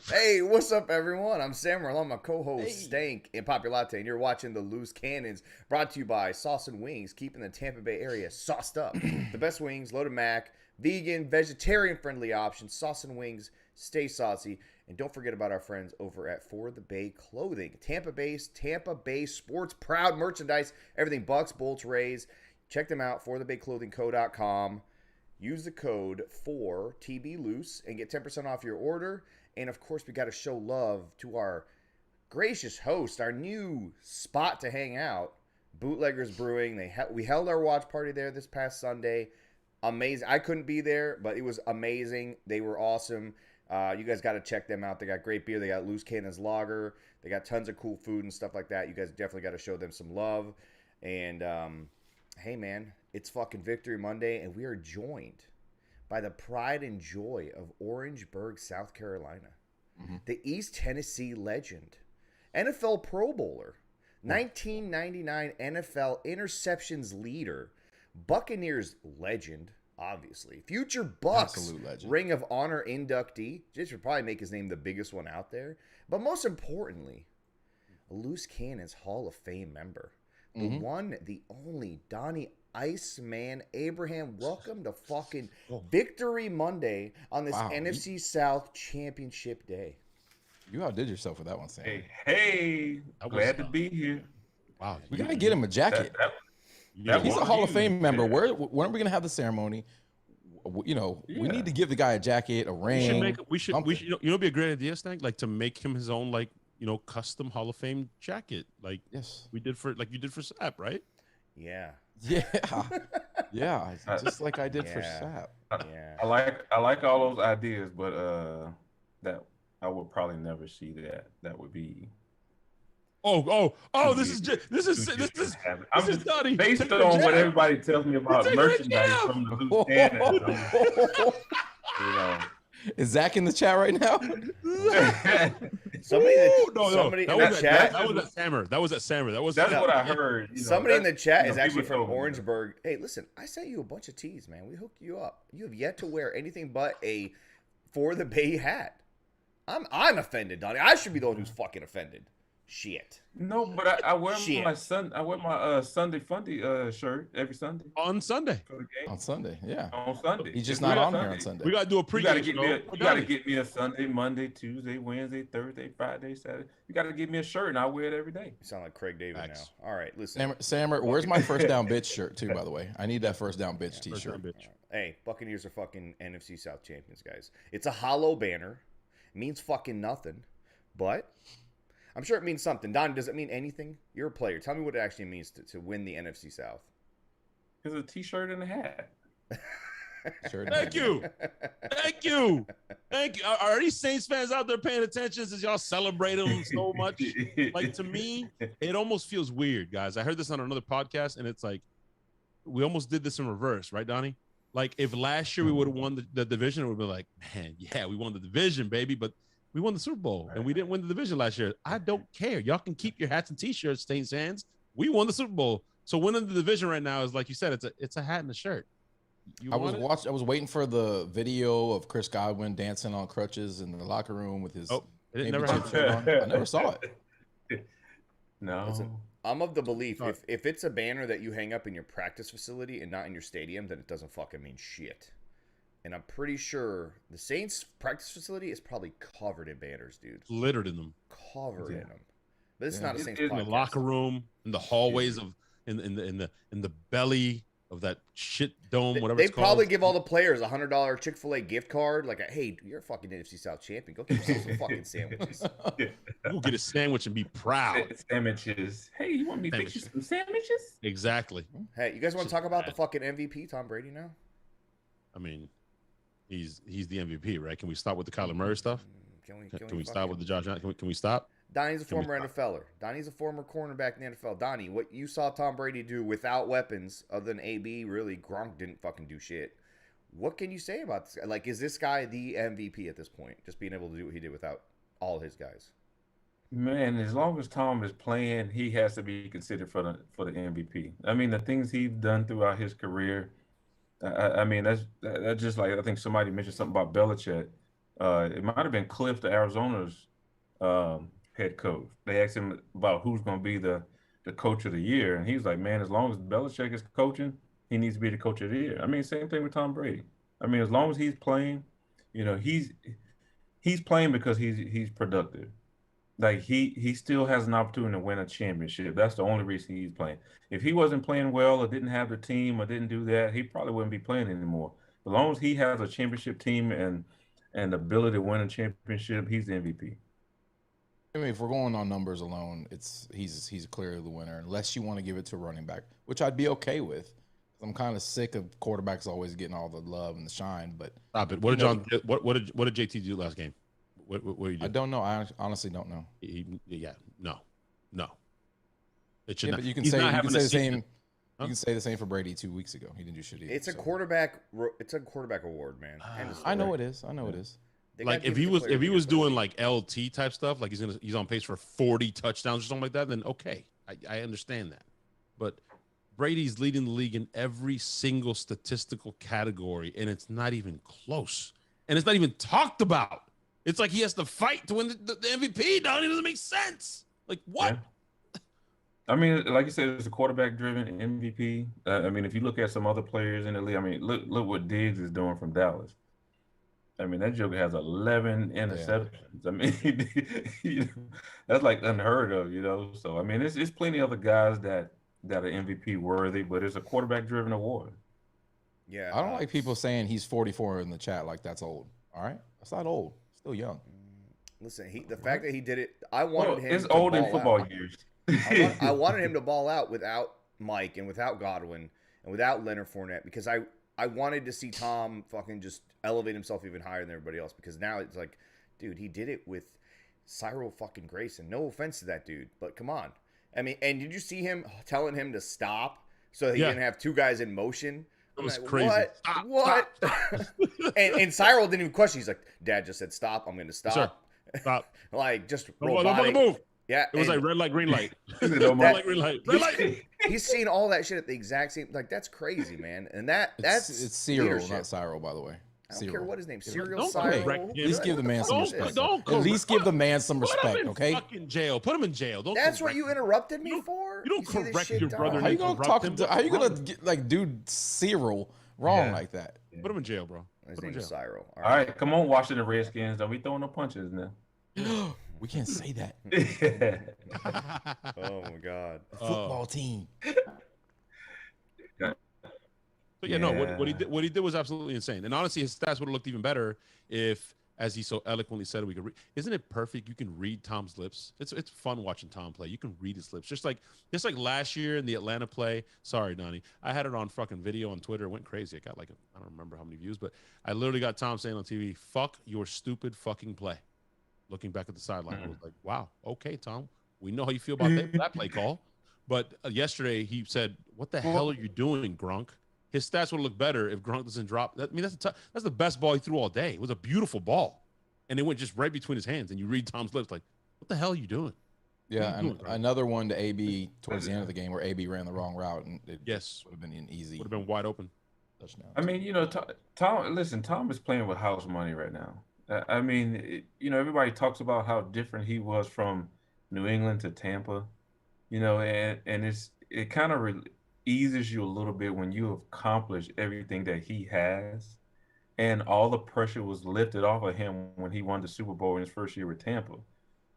Hey, what's up, everyone? I'm Samuel. I'm my co-host Stank and Populate, and you're watching the Loose Cannons, brought to you by Sauce and Wings, keeping the Tampa Bay area sauced up. The best wings, loaded mac, vegan, vegetarian-friendly options. Sauce and Wings, stay saucy, and don't forget about our friends over at For the Bay Clothing, Tampa-based, Tampa-based sports proud merchandise, everything Bucs, Bolts, Rays. Check them out, forthebbayclothingco.com. Use the code for TB Loose and get 10% off your order. And of course, we got to show love to our gracious host, our new spot to hang out, Bootleggers Brewing. We held our watch party there this past Sunday. Amazing. I couldn't be there, but it was amazing. They were awesome. You guys got to check them out. They got great beer. They got Loose Cannons Lager. They got tons of cool food and stuff like that. You guys definitely got to show them some love. And hey, man, it's fucking Victory Monday, and we are joined by the pride and joy of Orangeburg, South Carolina. Mm-hmm. The East Tennessee legend, NFL Pro Bowler, 1999 NFL interceptions leader, Buccaneers legend, obviously, future Bucs Ring of Honor inductee. Just should probably make his name the biggest one out there. But most importantly, a Loose Cannons Hall of Fame member. The one, the only, Donnie Iceman Abraham. Welcome to fucking Victory Monday on this NFC South Championship Day. You outdid yourself with that one, Sam. Hey, glad to be here. Wow, we gotta get him a jacket. He's a Hall of Fame member. When are we gonna have the ceremony? You know, we need to give the guy a jacket, a ring. We should. You know, it'd be a great idea, Stank. Like to make him his own, like, you know, custom Hall of Fame jacket, like we did for, like you did for Sap, right? Yeah. Yeah, just like I did for Sap. Yeah. I like all those ideas, but that I would probably never see that. That would be. This is Donnie. Based on what everybody tells me about merchandise from the Loose Cannons. You know. Is Zach in the chat right now? Somebody in the chat. That was at Sammer. That's what I heard. You know, somebody in the chat is actually from Orangeburg. Hey, listen, I sent you a bunch of tees, man. We hooked you up. You have yet to wear anything but a For the Bay hat. I'm offended, Donnie. I should be the one who's fucking offended. Shit. No, but I wear my Sunday Fundy shirt every Sunday. On Sunday. On Sunday, yeah. On Sunday. He's just not on here on Sunday. We gotta do a pregame. You gotta get me a Sunday, Monday, Tuesday, Wednesday, Thursday, Friday, Saturday. You gotta give me a shirt, and I wear it every day. You sound like Craig David now. All right, listen. Sammer, where's my first down bitch shirt too? By the way, I need that first down bitch t-shirt. Hey, Buccaneers are fucking NFC South champions, guys. It's a hollow banner. It means fucking nothing, but I'm sure it means something. Don, does it mean anything? You're a player. Tell me what it actually means to win the NFC South. It's a t-shirt and a hat. Thank you. Are these Saints fans out there paying attention as y'all celebrate them so much? Like, to me, it almost feels weird, guys. I heard this on another podcast, and it's like, we almost did this in reverse, right, Donnie? Like, if last year we would have won the division, it would be like, man, yeah, we won the division, baby, but we won the Super Bowl, and we didn't win the division last year. I don't care. Y'all can keep your hats and T-shirts, Saints fans. We won the Super Bowl. So winning the division right now is, like you said, it's a hat and a shirt. I was waiting for the video of Chris Godwin dancing on crutches in the locker room with his. It never happened. On. I never saw it. No. Listen, I'm of the belief if it's a banner that you hang up in your practice facility and not in your stadium, then it doesn't fucking mean shit. And I'm pretty sure the Saints practice facility is probably covered in banners, dude. Littered in them. Covered in them. But it's not a Saints podcast. In the locker room, in the hallways of, in the belly of that shit dome, whatever it's called. They probably give all the players a $100 Chick-fil-A gift card. Like, hey, you're a fucking NFC South champion. Go get yourself some fucking sandwiches. Go get a sandwich and be proud. Sandwiches. Hey, you want me to fix you some sandwiches? Exactly. Hey, you guys want to talk about the fucking MVP, Tom Brady, now? I mean, he's the MVP, right? Can we stop with the Kyler Murray stuff? Can we stop with the Josh Allen? Can we stop? Donnie's a former NFLer. Donnie's a former cornerback in the NFL. Donnie, what you saw Tom Brady do without weapons other than AB, really, Gronk didn't fucking do shit. What can you say about this guy? Like, is this guy the MVP at this point? Just being able to do what he did without all his guys. Man, as long as Tom is playing, he has to be considered for the MVP. I mean, the things he's done throughout his career. I mean, that's just like, I think somebody mentioned something about Belichick. It might have been Cliff, the Arizona's head coach. They asked him about who's going to be the coach of the year, and he was like, "Man, as long as Belichick is coaching, he needs to be the coach of the year." I mean, same thing with Tom Brady. I mean, as long as he's playing, he's playing because he's productive. Like he still has an opportunity to win a championship. That's the only reason he's playing. If he wasn't playing well or didn't have the team or didn't do that, he probably wouldn't be playing anymore. As long as he has a championship team and the ability to win a championship, he's the MVP. I mean, if we're going on numbers alone, he's clearly the winner, unless you want to give it to a running back, which I'd be okay with. I'm kind of sick of quarterbacks always getting all the love and the shine. But stop it. What did JT do last game? What did he do? I don't know. I honestly don't know. No. It should yeah, not. But you can He's say not you having can say a the season. same. You can say the same for Brady 2 weeks ago. He didn't do shit either. It's a quarterback. It's a quarterback award, man. I know it is. I know it is. Like if he was doing like LT type stuff, like he's on pace for 40 touchdowns or something like that, then okay, I understand that. But Brady's leading the league in every single statistical category, and it's not even close, and it's not even talked about. It's like he has to fight to win the MVP. Donnie, doesn't make sense. Like what? Yeah. I mean, like you said, it's a quarterback-driven MVP. I mean, if you look at some other players in the league, I mean, look what Diggs is doing from Dallas. I mean, that joker has 11 interceptions. Yeah. I mean, that's like unheard of, So I mean, it's plenty of other guys that are MVP worthy, but it's a quarterback-driven award. Yeah, I don't like people saying he's 44 in the chat like that's old. All right, that's not old. Still young. Listen, the fact that he did it, I wanted him. It's old in football years. I wanted him to ball out without Mike and without Godwin and without Leonard Fournette because I wanted to see Tom fucking just elevate himself even higher than everybody else because now it's like, dude, he did it with Cyril fucking Grayson. No offense to that dude, but come on. I mean, and did you see him telling him to stop so he didn't have two guys in motion? It was crazy. What? and Cyril didn't even question. He's like, Dad just said stop. I'm going to stop. Yes, stop. Like just robotic. Don't move. Yeah, it was like red light, green light. Red light, green light. Red light. He's seen all that shit at the exact same. Like that's crazy, man. And that's it's Cyril, not Cyril, by the way. I don't care what his name. Cyril, don't Cyril. correct At least give the man some respect. Don't At least give the man some respect, okay? Fucking jail. Put him in jail. Don't. That's what you interrupted me for. You don't correct your brother. How you gonna talk? How you gonna do Cyril wrong like that? Put him in jail, bro. His name is Cyril. All right, come on, Washington Redskins. Don't be throwing no punches now. We can't say that. Oh my God. The football team. But yeah, no, what he did was absolutely insane. And honestly, his stats would have looked even better if, as he so eloquently said, we could read. Isn't it perfect? You can read Tom's lips. It's fun watching Tom play. You can read his lips. Just like last year in the Atlanta play. Sorry, Donnie. I had it on fucking video on Twitter. It went crazy. I got I don't remember how many views, but I literally got Tom saying on TV, "Fuck your stupid fucking play." Looking back at the sideline, I was like, wow, okay, Tom. We know how you feel about that play call. But yesterday he said, what the hell are you doing, Gronk? His stats would look better if Gronk doesn't drop. That's the best ball he threw all day. It was a beautiful ball. And it went just right between his hands. And you read Tom's lips like, what the hell are you doing? Yeah, and another one to AB towards the end of the game where AB ran the wrong route. And it would have been an easy. Would have been wide open. Touchdown. I mean, Tom, listen, Tom is playing with house money right now. I mean, everybody talks about how different he was from New England to Tampa, and it kind of eases you a little bit when you have accomplished everything that he has, and all the pressure was lifted off of him when he won the Super Bowl in his first year with Tampa.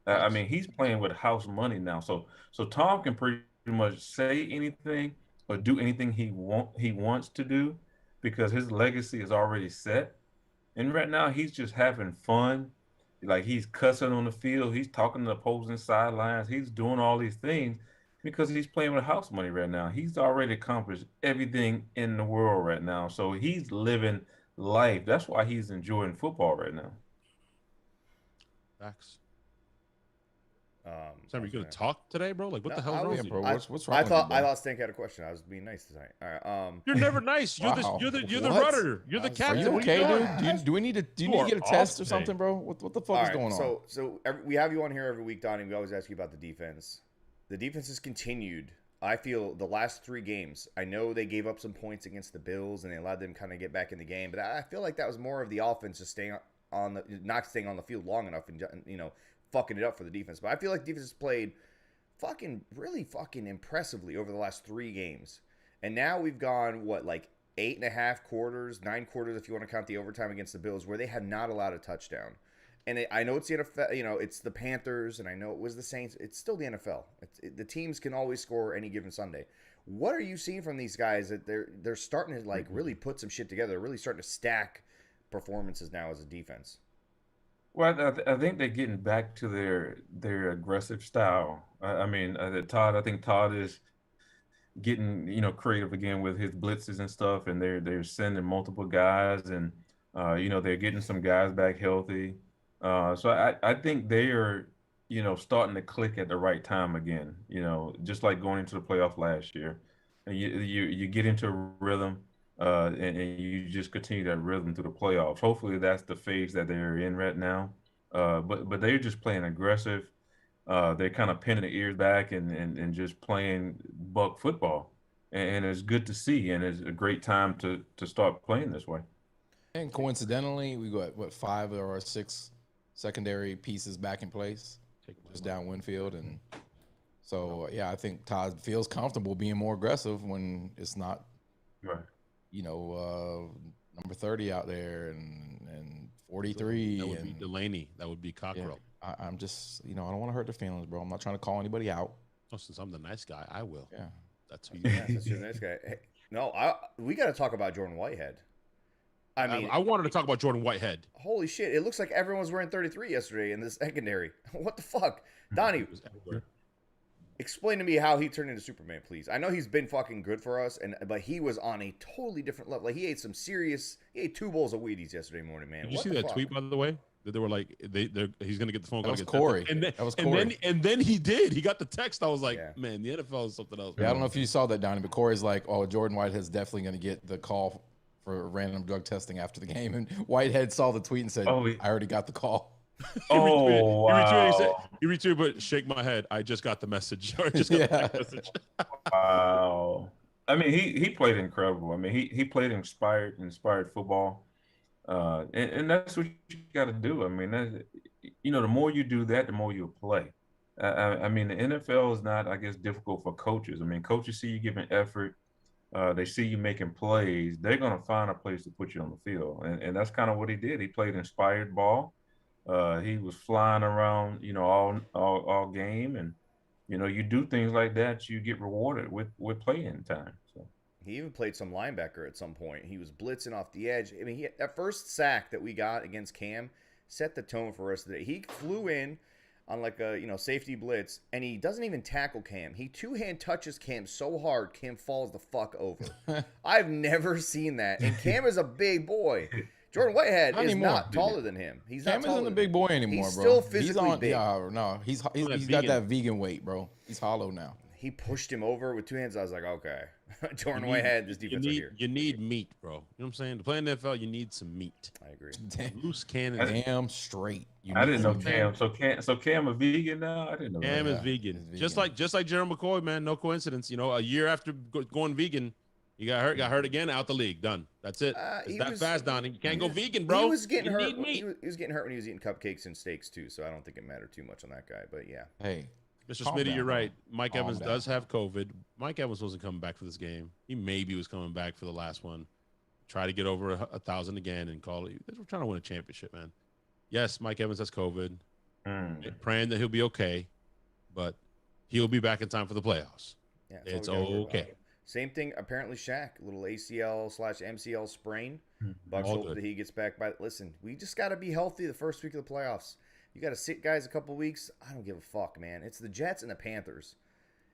I mean, he's playing with house money now, so Tom can pretty much say anything or do anything he wants to do because his legacy is already set. And right now, he's just having fun. Like, he's cussing on the field. He's talking to the opposing sidelines. He's doing all these things because he's playing with house money right now. He's already accomplished everything in the world right now. So he's living life. That's why he's enjoying football right now. Facts. Sam, are you gonna talk today, bro? Like, what the hell's wrong with you, bro? What's wrong? I thought Stink had a question. I was being nice tonight. All right. You're never nice. You're the rudder. You're the captain. Are you okay, dude? Do you need to get a test or something, bro? What the fuck is going on? So we have you on here every week, Donnie. We always ask you about the defense. The defense has continued. I feel the last 3 games. I know they gave up some points against the Bills and they allowed them kind of get back in the game, but I feel like that was more of the offense just staying not staying on the field long enough and fucking it up for the defense. But I feel like defense has played really fucking impressively over the last 3 games, and now we've gone 8.5 quarters, 9 quarters if you want to count the overtime against the Bills, where they have not allowed a touchdown. And I know it's the NFL, it's the Panthers, and I know it was the Saints. It's still the NFL. The teams can always score any given Sunday. What are you seeing from these guys that they're starting to really put some shit together? They're really starting to stack performances now as a defense. Well, I think they're getting back to their aggressive style. I think Todd is getting creative again with his blitzes and stuff, and they're sending multiple guys, and they're getting some guys back healthy. So I think they are, starting to click at the right time again, just like going into the playoff last year. And you get into a rhythm, and you just continue that rhythm through the playoffs. Hopefully that's the phase that they're in right now. But they're just playing aggressive. They're kind of pinning their ears back and just playing Buck football. And it's good to see, and it's a great time to start playing this way. And coincidentally, we got 5 or 6 secondary pieces back in place, just down Winfield, and so I think Todd feels comfortable being more aggressive when it's not, right. Number 30 out there and 43. That would be Delaney. That would be Cockrell. Yeah, I'm just, I don't want to hurt their feelings, bro. I'm not trying to call anybody out. Oh, since I'm the nice guy, I will. Yeah, that's who you are. That's your nice guy. Hey, no, we got to talk about Jordan Whitehead. I wanted to talk about Jordan Whitehead. Holy shit! It looks like everyone was wearing 33 yesterday in the secondary. What the fuck, Donnie? Explain to me how he turned into Superman, please. I know he's been fucking good for us, but he was on a totally different level. Like he ate 2 bowls of Wheaties yesterday morning, man. Did you see that tweet, by the way? That they were like, he's gonna get the phone call. That was Corey. That was Corey. And then he did. He got the text. I was like, man, the NFL is something else. Yeah, I don't know if you saw that, Donnie, but Corey's like, oh, Jordan Whitehead's definitely gonna get the call for random drug testing after the game. And Whitehead saw the tweet and said, I already got the call. Wow. He retweeted, but shake my head. I just got the message. I just got the message. Wow. I mean, he played incredible. I mean, he played inspired football. And that's what you got to do. I mean, the more you do that, the more you'll play. I mean, the NFL is not, I guess, difficult for coaches. I mean, coaches see you giving effort. They see you making plays. They're going to find a place to put you on the field. And that's kind of what he did. He played inspired ball. He was flying around, all game. And, you do things like that, you get rewarded with playing time. So. He even played some linebacker at some point. He was blitzing off the edge. I mean, that first sack that we got against Cam set the tone for us today. He flew in on like a safety blitz, and he doesn't even tackle Cam. He 2-hand touches Cam so hard, Cam falls the fuck over. I've never seen that. And Cam is a big boy. Jordan Whitehead is not taller than him. He's Cam not isn't a big boy anymore, he's bro. Still physically big. No, he's got that vegan weight, bro. He's hollow now. He pushed him over with 2 hands. I was like, okay. Jordan Whitehead, this defense right here. You need meat, bro. You know what I'm saying? To play in the NFL, you need some meat. I agree. Loose cannon. Damn straight. I didn't know Cam. So Cam a vegan now? I didn't know Cam is vegan. Just like Gerald McCoy, man. No coincidence. A year after going vegan, he got hurt again, out the league. Done. That's it. It's that fast, Donnie. You can't go vegan, bro. He was getting hurt. He was getting hurt when he was eating cupcakes and steaks too. So I don't think it mattered too much on that guy. But yeah. Hey. Mr. Smitty, you're right. Mike Evans does have COVID. Mike Evans wasn't coming back for this game. He maybe was coming back for the last one. Try to get over 1,000 again and call it. We're trying to win a championship, man. Yes, Mike Evans has COVID. Praying that he'll be okay, but he'll be back in time for the playoffs. Yeah, it's okay. Same thing, apparently Shaq, little ACL/MCL sprain. Bucs hope that he gets back by. Listen, we just got to be healthy the first week of the playoffs. You got to sit guys a couple weeks. I don't give a fuck, man. It's the Jets and the Panthers.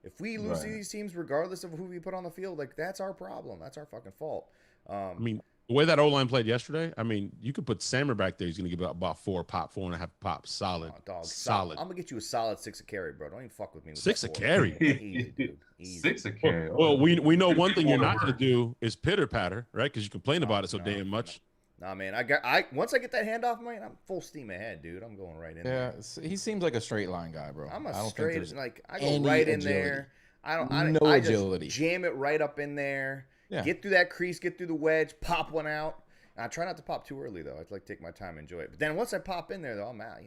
If we lose to these teams, regardless of who we put on the field, that's our problem. That's our fucking fault. I mean, the way that O-line played yesterday, I mean, you could put Sammer back there. He's going to give about 4.5 pops. Solid. Oh, dog. Solid. I'm going to get you a solid 6 a carry, bro. Don't even fuck with me. With 6 a carry? Easy, dude. Easy. 6 a carry. Well, we know one thing you're not going to do is pitter-patter, right? Because you complain about it so damn much. Nah, man. Once I get that handoff, man, I'm full steam ahead, dude. I'm going right in there. Yeah, he seems like a straight line guy, bro. I'm straight, I go right in there. I agility. Just jam it right up in there. Yeah. Get through that crease, get through the wedge, pop one out. I try not to pop too early, though. I like to take my time and enjoy it. But then once I pop in there, though, I'm out,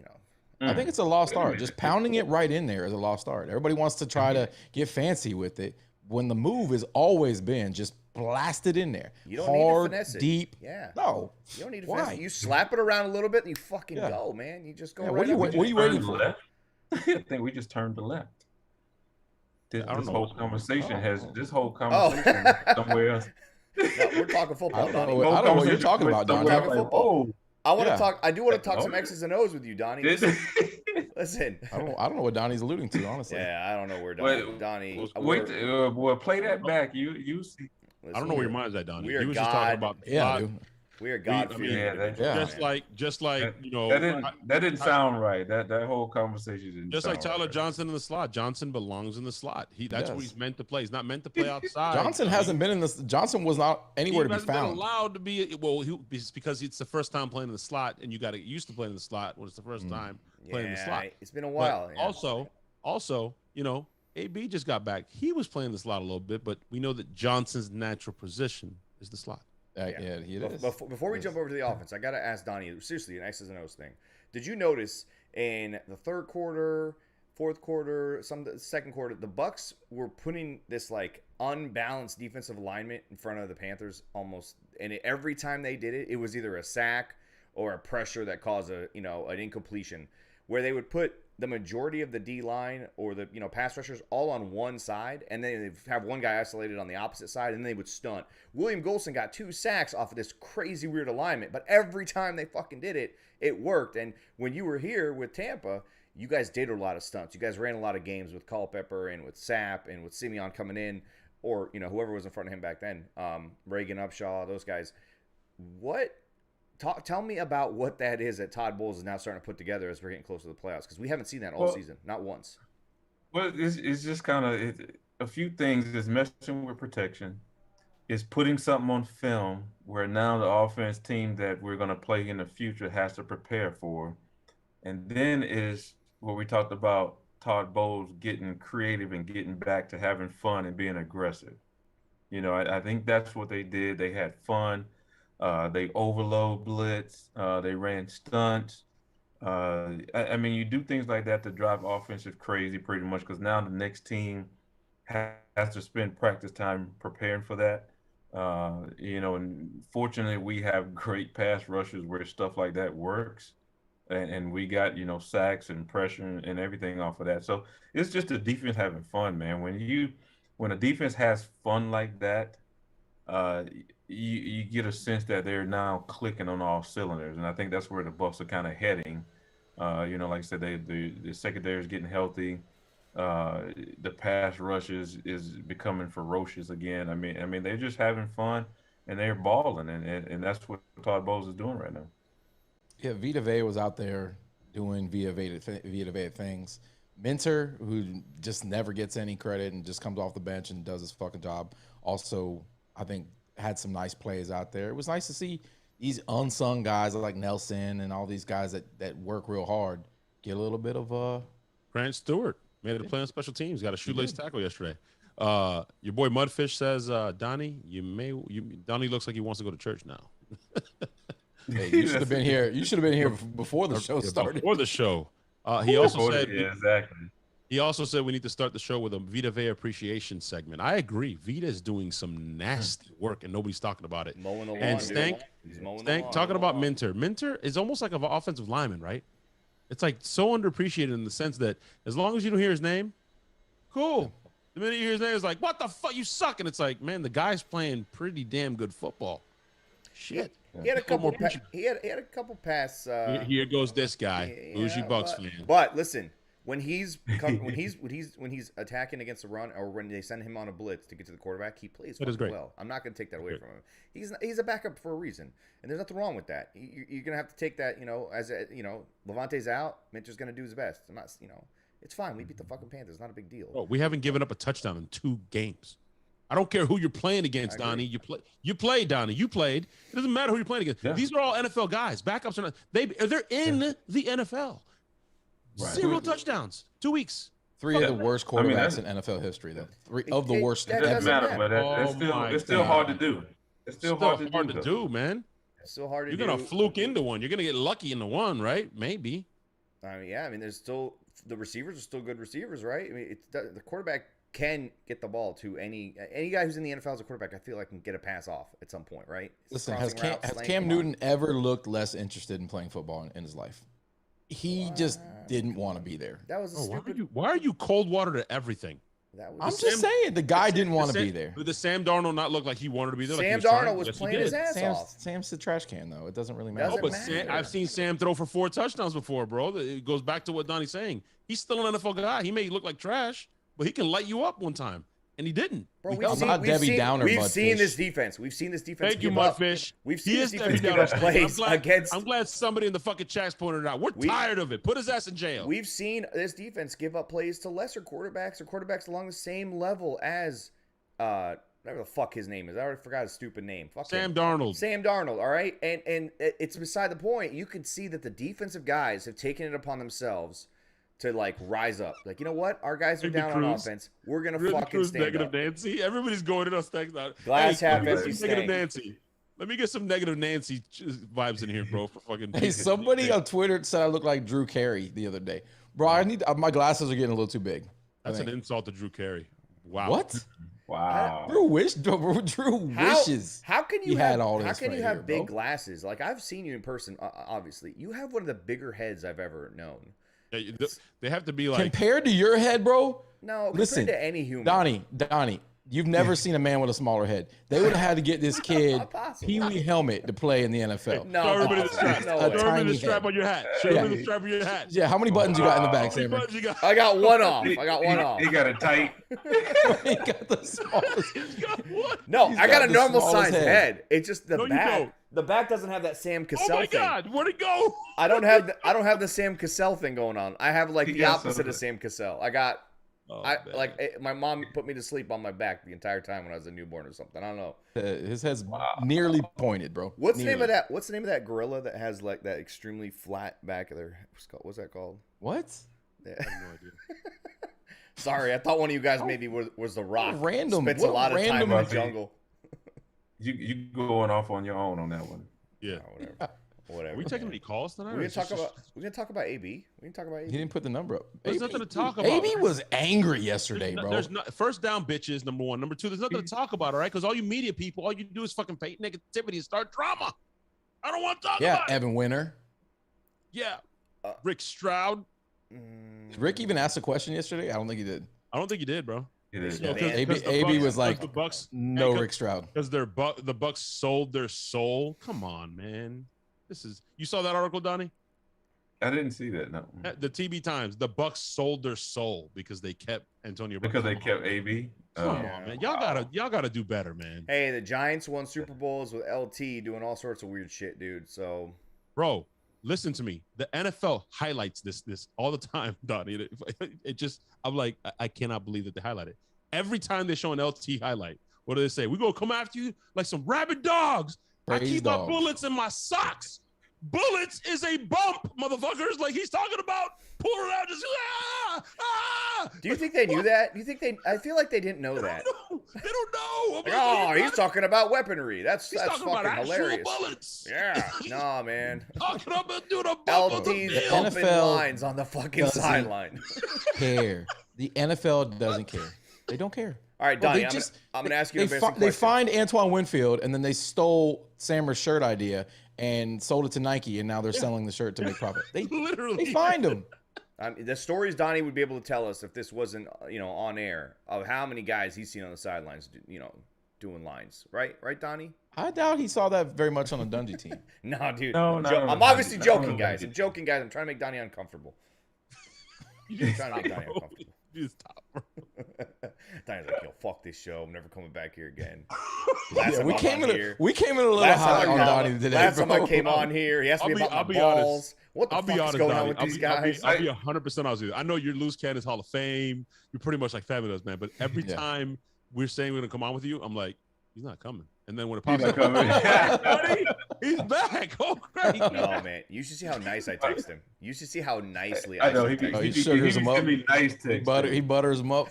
I think it's a lost art. Just pounding it right in there is a lost art. Everybody wants to try to get fancy with it when the move has always been just blast it in there. You don't hard, need to finesse it. deep. Yeah. No. You don't need to finesse it. You slap it around a little bit and you fucking go, man. You just go right What are you waiting for? I think we just turned to left. This whole conversation somewhere else. No, we're talking football. I don't know what you're talking about, Donnie. We're talking football. I want to talk. I do want to talk Okay. some X's and O's with you, Donnie. Listen. I don't know what Donnie's alluding to, honestly. Yeah, I don't know where Donnie. Wait, boy, play that back. You see. Listen, I don't know where your mind's at, Donnie. We are He was just talking about dude. We are God. Just like you know. That didn't sound right. That whole conversation didn't. Just like Tyler right. Johnson in the slot. Johnson belongs in the slot. That's where he's meant to play. He's not meant to play outside. Johnson hasn't been in this. Johnson was not anywhere to be found. Been allowed to be. It's because it's the first time playing in the slot, and you got to get used to playing in the slot when it's the first time playing in the slot. It's been a while. Also, AB just got back. He was playing the slot a little bit, but we know that Johnson's natural position is the slot. Yeah, he is. Before we jump over to the offense, I got to ask Donnie, seriously, an X's and O's thing. Did you notice in the third quarter, fourth quarter, second quarter, the Bucs were putting this like unbalanced defensive alignment in front of the Panthers almost, and every time they did it, it was either a sack or a pressure that caused an incompletion, where they would put the majority of the D line or the pass rushers all on one side, and then they'd have one guy isolated on the opposite side, and they would stunt. William Golson got 2 sacks off of this crazy weird alignment, but every time they fucking did it, it worked. And when you were here with Tampa, you guys did a lot of stunts. You guys ran a lot of games with Culpepper and with Sapp and with Simeon coming in, or whoever was in front of him back then, Reagan Upshaw, those guys. Tell me about what that is that Todd Bowles is now starting to put together as we're getting close to the playoffs, because we haven't seen that all season, not once. Well, it's just kind of a few things. Is messing with protection, is putting something on film where now the offense team that we're going to play in the future has to prepare for, and then is what we talked about, Todd Bowles getting creative and getting back to having fun and being aggressive. I think that's what they did. They had fun. They overload blitz. They ran stunts. I mean, you do things like that to drive offensive crazy pretty much, because now the next team has to spend practice time preparing for that. And fortunately we have great pass rushers where stuff like that works. And we got, sacks and pressure and everything off of that. So it's just the defense having fun, man. When a defense has fun like that, you get a sense that they're now clicking on all cylinders, and I think that's where the Bucs are kind of heading. Like I said, the secondary is getting healthy. The pass rush is becoming ferocious again. I mean, they're just having fun and they're balling, and that's what Todd Bowles is doing right now. Yeah, Vita Vea was out there doing Vita Vea things. Minter, who just never gets any credit and just comes off the bench and does his fucking job, also, I think, had some nice plays out there. It was nice to see these unsung guys like Nelson and all these guys that work real hard get a little bit of Grant Stewart made a play on special teams. Got a shoelace tackle yesterday. Your boy Mudfish says, Donnie, Donnie looks like he wants to go to church now. Hey, you should have been here. You should have been here before the show started. Before the show. He also said, exactly. He also said we need to start the show with a Vita Vea appreciation segment. I agree. Vita is doing some nasty work, and nobody's talking about it. Mowing the lawn, and Stank talking about Minter. Minter is almost like an offensive lineman, right? It's like so underappreciated in the sense that as long as you don't hear his name, cool. The minute you hear his name, it's like, what the fuck, you suck. And it's like, man, the guy's playing pretty damn good football. Shit. He had a couple. He had a couple pass. Here goes this guy, bougie Bucs fan. But listen, when he's attacking against the run, or when they send him on a blitz to get to the quarterback, he plays well. I'm not going to take that away from him. He's a backup for a reason, and there's nothing wrong with that. You're going to have to take that, Levante's out, Minter's going to do his best. I'm not, it's fine. We beat the fucking Panthers. It's not a big deal. Oh, we haven't given up a touchdown in 2 games. I don't care who you're playing against, Donnie. You played, Donnie. You played. It doesn't matter who you're playing against. Yeah. These are all NFL guys. Backups are not. They're in the NFL. Right. 0 touchdowns. 2 weeks. 3 of the worst quarterbacks in NFL history, though. 3 of the worst. That doesn't matter, but it's still hard to do. It's still hard to do, man. still hard to You're do. gonna fluke into one. You're gonna get lucky into one, right? Maybe. I mean, yeah. I mean, there's still the receivers are still good receivers, right? I mean, the quarterback can get the ball to any guy who's in the NFL as a quarterback. I feel like can get a pass off at some point, right? Listen, has Cam Newton ever looked less interested in playing football in his life? He just didn't want to be there. That was a stupid. Why are you cold water to everything? I'm just saying the guy didn't want to be there. Did the Sam Darnold not look like he wanted to be there? Sam Darnold was playing his ass off. Sam's the trash can, though. It doesn't really matter. But I've seen Sam throw for 4 touchdowns before, bro. It goes back to what Donnie's saying. He's still an NFL guy. He may look like trash, but he can light you up one time. And he didn't. Bro, we've seen this defense. We've seen this defense. Thank you, Mudfish. We've seen this defense give up plays against. I'm glad somebody in the fucking chat's pointed it out. We're tired of it. Put his ass in jail. We've seen this defense give up plays to lesser quarterbacks or quarterbacks along the same level as whatever the fuck his name is. I already forgot his stupid name. Fuck Sam Darnold. Sam Darnold. All right, and it's beside the point. You can see that the defensive guys have taken it upon themselves to like rise up. Like, you know what? Our guys are down on offense. We're gonna fucking stand negative up. Nancy. Everybody's going in us. Glass half empty. Negative Nancy. Let me get some negative Nancy vibes in here, bro. For fucking. Hey, somebody on Twitter said I look like Drew Carey the other day, bro. I need my glasses are getting a little too big. That's an insult to Drew Carey. Wow. What? Wow. Drew wishes. How can you have big glasses? Like, I've seen you in person. Obviously, you have one of the bigger heads I've ever known. They have to be like compared to your head, bro. No, listen to any human. Donnie, you've never seen a man with a smaller head. They would have had to get this kid Pee Wee helmet to play in the NFL. No, show everybody the strap. Show everybody the strap on your hat. Show everybody the strap on your hat. Yeah, how many buttons you got in the back, Sam? I got one off. He got it tight. He got the smallest. No, I got a normal sized head. It's just the back. The back doesn't have that Sam Cassell thing. Oh my God, where'd it go? I don't have the Sam Cassell thing going on. I have like the opposite of Sam Cassell. I got my mom put me to sleep on my back the entire time when I was a newborn or something. I don't know. His head's nearly pointed, bro. What's the name of that? What's the name of that gorilla that has like that extremely flat back of their? What's that called? What? Yeah. I have no idea. Sorry, I thought one of you guys maybe was the Rock. Random. Spends a lot of time in the jungle. You going off on your own on that one. Yeah. Whatever. Are we taking any calls tonight? We're gonna talk about AB. We can talk about AB. He didn't put the number up. There's nothing to talk about. AB was angry yesterday, bro. There's first down, bitches. Number one. Number two. There's nothing to talk about, all right? Because all you media people, all you do is fucking paint negativity and start drama. I don't want to talk about it. Evan Winter. Yeah. Rick Stroud. Did Rick even ask a question yesterday? I don't think he did. I don't think he did, bro. AB was like, the Bucs, no Rick Stroud. Because the Bucs sold their soul. Come on, man. You saw that article, Donnie? I didn't see that. No. The TB Times. The Bucs sold their soul because they kept Antonio Brown. Because they kept AB. Come on, man. Y'all gotta do better, man. Hey, the Giants won Super Bowls with LT doing all sorts of weird shit, dude. So, bro, listen to me. The NFL highlights this all the time, Donnie. It just, I'm like, I cannot believe that they highlight it. Every time they show an LT highlight, what do they say? We're gonna come after you like some rabid dogs. I keep my bullets in my socks. Bullets is a bump, motherfuckers. Like he's talking about. Pull it out, just Do you think they knew that? Do you think I feel like they didn't know that. They don't know. Like, he's talking about weaponry. That's fucking hilarious. Bullets. Yeah. Nah, man. Talking about doing a LT's open lines on the fucking sideline. Care. The NFL doesn't care. They don't care. All right, Donnie, I'm going to ask you a basic question. They find Antoine Winfield, and then they stole Sammer's shirt idea and sold it to Nike, and now they're selling the shirt to make profit. They find him. The stories Donnie would be able to tell us if this wasn't, on air, of how many guys he's seen on the sidelines, doing lines. Right, Donnie? I doubt he saw that very much on the Dundee team. No, dude. No, I'm obviously joking, guys. I'm joking, guys. I'm trying to make Donnie uncomfortable. You're trying to make Donnie uncomfortable. Donnie's like, yo, fuck this show. I'm never coming back here again. We came in a little high on Donnie today. Last time I came on here, he asked me about my balls. What the fuck is going on with these guys? I'll be 100% honest with you. I know you're Loose Cannon's Hall of Fame. You're pretty much like Fabulous, man. But every time we're saying we're going to come on with you, I'm like, he's not coming. And then when it pops up, buddy, he's back. Oh, great. No, man. You should see how nice I text him. You should see how nicely I know. He sugars him up. Nice text. He butters him up.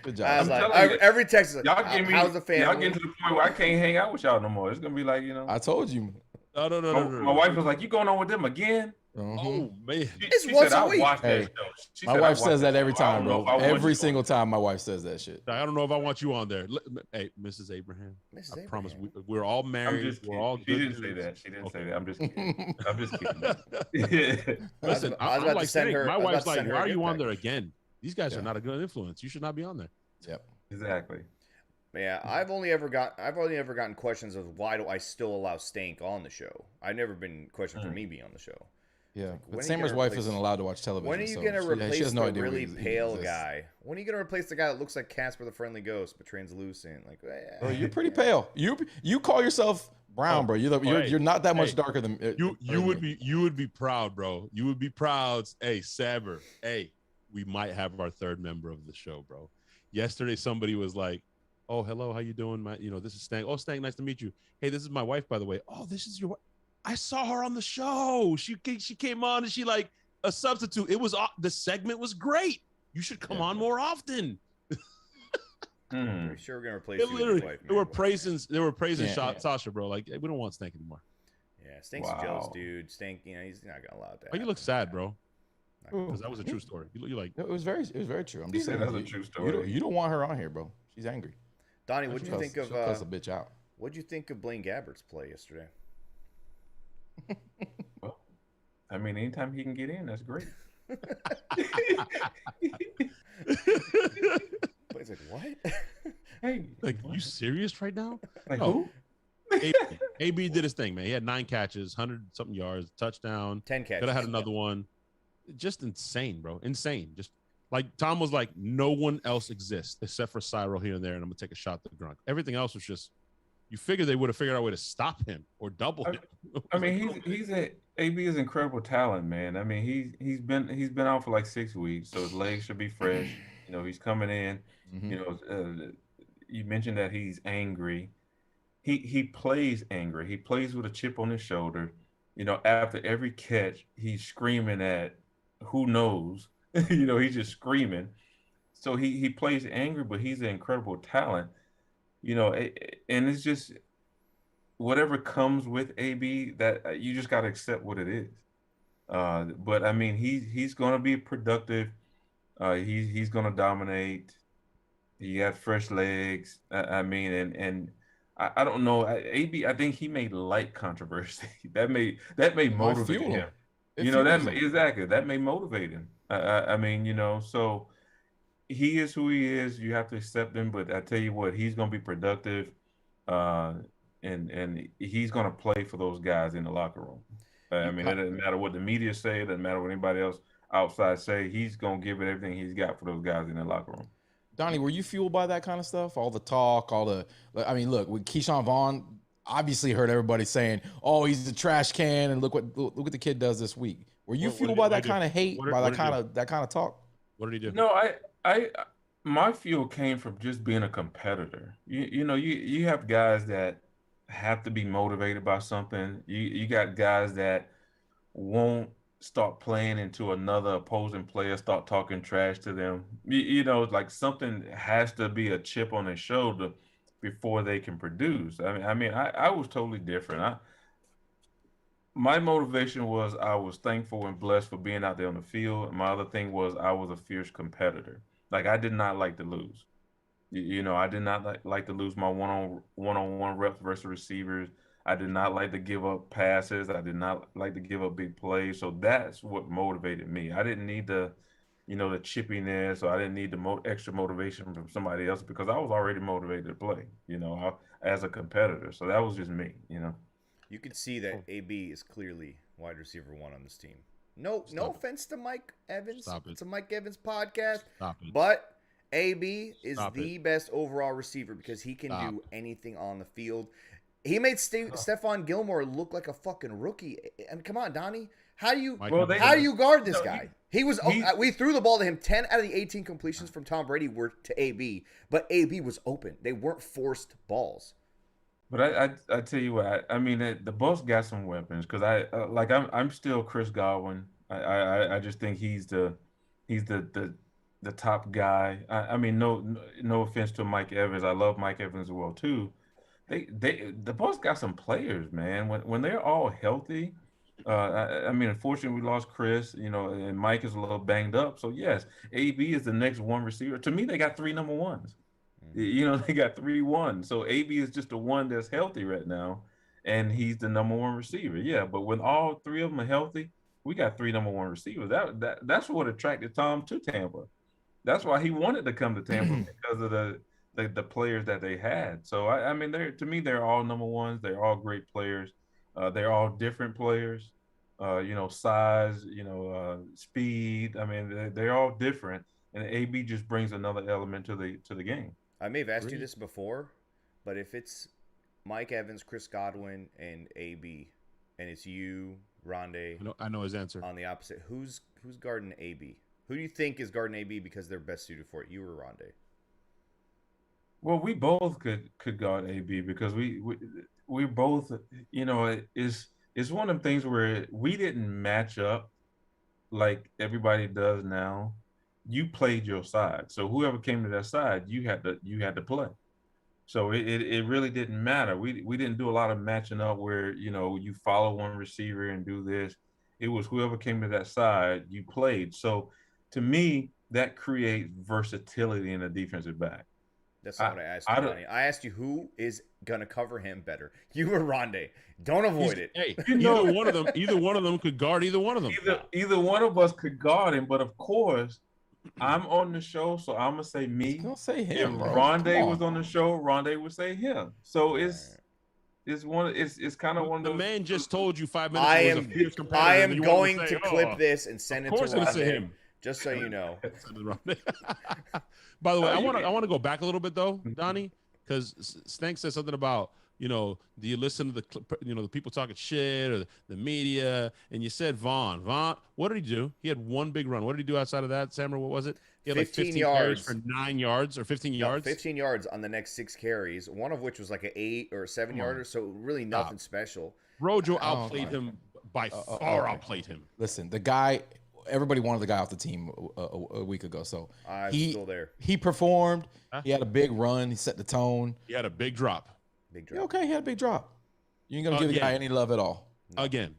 Good job. Every text is like, y'all how's the family? Y'all getting to the point where I can't hang out with y'all no more. It's going to be like, I told you. My wife was like, "You going on with them again?" Oh man, she said, "I'll watch that show." My wife says that every time, bro. Every single time, my wife says that shit. I don't know if I want you on there. Hey, Mrs. Abraham, I promise we're all married. We're all good. She didn't say that. She didn't say that. I'm just kidding. I'm just kidding. Listen, I'm like saying, my wife's like, "Why are you on there again? These guys are not a good influence. You should not be on there." Yep. Exactly. Yeah, I've only ever gotten questions of why do I still allow Stank on the show. I've never been questioned for me being on the show. Yeah, but Sammer's wife isn't allowed to watch television. When are you gonna replace the really pale guy? When are you gonna replace the guy that looks like Casper the Friendly Ghost but translucent? Like, bro, you're pretty pale. You call yourself brown, bro. You're not that much darker than you would be proud, bro. You would be proud. Hey, Saber. Hey, we might have our third member of the show, bro. Yesterday, somebody was like, "Oh, hello, how you doing? This is Stank. Oh, Stank, nice to meet you. Hey, this is my wife, by the way. Oh, this is your wife. I saw her on the show. She came on and she like a substitute. It was the segment was great. You should come on more often." I'm sure we're gonna replace you with your wife. They were praising Sasha, bro. Like, we don't want Stank anymore. Yeah, Stank's a jealous dude. Stank, he's not gonna allow that. Oh, you look sad, bro. Because that was a true story. You like it was very true. I'm just saying that's a true story. You don't want her on here, bro. She's angry. Donnie, what'd you think of? Cuss a bitch out. What'd you think of Blaine Gabbert's play yesterday? Well, I mean, anytime he can get in, that's great. But he's like, what? Hey, like, you serious right now? Like who? AB did his thing, man. He had 9 catches, 100-something yards, touchdown. 10 catches. Could have had another one. Just insane, bro. Insane. Just like Tom was like, no one else exists except for Cyril here and there, and I'm gonna take a shot to Gronk. Everything else was just. You figure they would have figured out a way to stop him or double him. I mean, AB is incredible talent, man. I mean, he's been out for like 6 weeks, so his legs should be fresh. He's coming in. You mentioned that he's angry. He plays angry. He plays with a chip on his shoulder. After every catch, he's screaming at who knows. He's just screaming. So he plays angry, but he's an incredible talent. And it's just whatever comes with AB that you just got to accept what it is. But I mean, he's going to be productive. He's going to dominate. He has fresh legs. I mean, and I don't know. AB, I think he made light controversy. that may motivate him. That may motivate him. I mean, so. He is who he is. You have to accept him, but I tell you what, he's going to be productive, and he's going to play for those guys in the locker room. I mean, it doesn't matter what the media say, it doesn't matter what anybody else outside say. He's going to give it everything he's got for those guys in the locker room. Donnie, were you fueled by that kind of stuff? All the talk, I mean, look, with Keyshawn Vaughn, obviously heard everybody saying, "Oh, he's a trash can," and look what the kid does this week. Were you fueled by that kind of hate, by that kind of talk? What did he do? No, my fuel came from just being a competitor. You have guys that have to be motivated by something. You got guys that won't start playing into another opposing player, start talking trash to them. Like something has to be a chip on their shoulder before they can produce. I mean, I was totally different. My motivation was I was thankful and blessed for being out there on the field. And my other thing was I was a fierce competitor. Like, I did not like to lose. I did not like to lose my one-on-one reps versus receivers. I did not like to give up passes. I did not like to give up big plays. So that's what motivated me. I didn't need the chippiness, or I didn't need the extra motivation from somebody else because I was already motivated to play, as a competitor. So that was just me, You could see that AB is clearly wide receiver 1 on this team. No offense to Mike Evans. It's a Mike Evans podcast. But AB is the best overall receiver because he can do anything on the field. He made Stephon Gilmore look like a fucking rookie. And come on, Donnie. How do you guard this guy? We threw the ball to him. 10 out of the 18 completions from Tom Brady were to AB, but AB was open. They weren't forced balls. But I tell you what, I mean, the Bucs got some weapons because I'm still Chris Godwin. I just think he's the top guy. I mean, no offense to Mike Evans. I love Mike Evans as well too. the Bucs got some players, man. When they're all healthy, I mean, unfortunately, we lost Chris, and Mike is a little banged up. So yes, AB is the next one receiver. To me, they got three number ones. They got 3-1. So AB is just the one that's healthy right now, and he's the number one receiver. Yeah, but when all three of them are healthy, we got three number one receivers. That's what attracted Tom to Tampa. That's why he wanted to come to Tampa because of the players that they had. So I mean, to me, they're all number ones. They're all great players. They're all different players. Size, speed. I mean, they're all different, and AB just brings another element to the game. I may have asked you this before, but if it's Mike Evans, Chris Godwin, and AB, and it's you, Rondé, I know his answer. On the opposite, who's guarding AB? Who do you think is guarding AB because they're best suited for it? You or Rondé? Well, we both could guard AB because we both, it's one of them things where we didn't match up like everybody does now. You played your side, so whoever came to that side, you had to play. So it really didn't matter. We didn't do a lot of matching up where you follow one receiver and do this. It was whoever came to that side, you played. So to me, that creates versatility in a defensive back. That's not what I asked you, Donnie. I asked you who is gonna cover him better. You or Rondé? Don't avoid it. Hey, either one of them could guard either one of them. Either one of us could guard him, but of course, I'm on the show, so I'm gonna say me. Don't say him. If Rondé was on the show, Rondé would say him. So it's kind of one of those. The man just told you 5 minutes ago. I am going to clip this and send it to Rondé. Say him. Just so you know. By the way, I want to go back a little bit though, Donnie, because Stank said something about do you listen to the people talking shit or the media? And you said Vaughn. What did he do? He had one big run. What did he do outside of that, Sammer? What was it? He had 15 yards for 9 yards or 15 yards. 15 yards on the next 6 carries. One of which was like an 8 or 7 yarder. So really nothing special. Rojo outplayed him by far. Outplayed him. Listen, the guy. Everybody wanted the guy off the team a week ago, so he's still there. He performed. Huh? He had a big run. He set the tone. He had a big drop. Yeah, okay, he had a big drop. You ain't gonna give the guy any love at all. No. Again,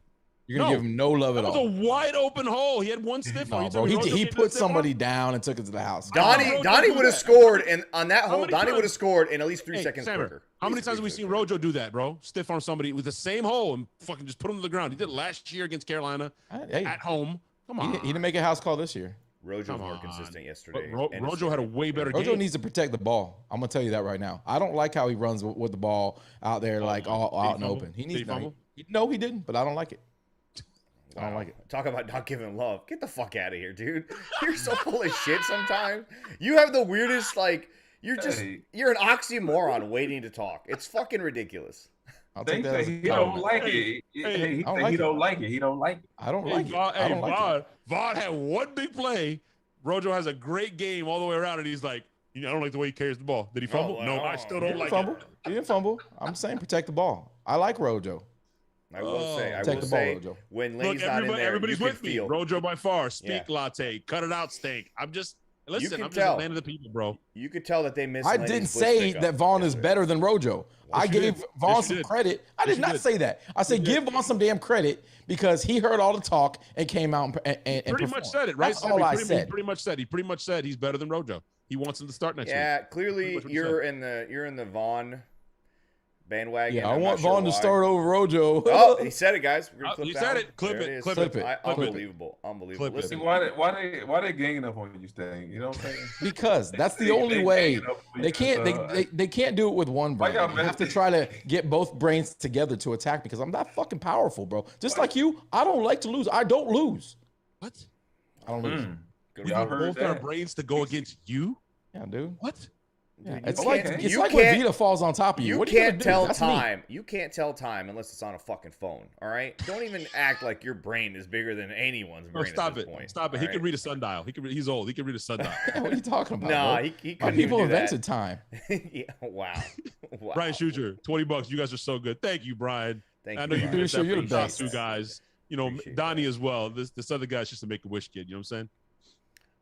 you're gonna give him no love at all. It was a wide open hole. He had one stiff one. Bro, he put somebody down and took it to the house. Donnie would have scored, and on that hole, Donnie would have scored in at least 3 seconds quicker. How many times have we seen Rojo do that, bro? Stiff arm somebody with the same hole and fucking just put him to the ground. He did it last year against Carolina at home. Come on. He didn't make a house call this year. Rojo was more consistent yesterday. Rojo had a way better game. Rojo needs to protect the ball. I'm gonna tell you that right now. I don't like how he runs with the ball out there all out and open. He needs no, he didn't, but I don't like it. I don't like it. Talk about not giving love. Get the fuck out of here, dude. You're so full of shit sometimes. You have the weirdest, you're an oxymoron waiting to talk. It's fucking ridiculous. I'll take that. He don't like it. He don't like it. He don't like it. I don't like it. Vaughn had one big play. Rojo has a great game all the way around, and he's like, I don't like the way he carries the ball. Did he fumble? No, I still don't like it. He didn't fumble. I'm saying protect the ball. I like Rojo. I will say, when Lane's not in there, everybody's with me. Rojo by far. Speak latte. Cut it out, steak. I'm just a man of the people, bro. You could tell that they missed. I didn't say that Vaughn is better than Rojo. I gave Vaughn some credit. I did not say that. I said give Vaughn some damn credit because he heard all the talk and came out and pretty much said it, right? That's all I said. He pretty much said he's better than Rojo. He wants him to start next week. Yeah, clearly you're in the Vaughn bandwagon. Yeah, I want Vaughn to start over Rojo. Oh, he said it, guys. He said it. Clip it. Unbelievable. Listen, why they ganging up on you, Stan? You know what I'm saying? Because that's the only way. They can't do it with one brain. You have to try to get both brains together to attack because I'm not fucking powerful, bro. Just like you, I don't like to lose. I don't lose. What? I don't lose. We both our brains to go against you? Yeah, dude. What? Yeah, it's like when Vita falls on top of you. You can't tell time. You can't tell time unless it's on a fucking phone. All right. Don't even act like your brain is bigger than anyone's brain. Stop at this it. point. Stop it. He can read a sundial. He's old. He can read a sundial. What are you talking about? Nah, he couldn't. People invented time. Yeah. Wow. Brian Schuster, $20. You guys are so good. Thank you, Brian. Thank you. I know you did that. You're the best. Two guys. Donnie as well. This other guy's just a Make-A-Wish kid. You know what I'm saying?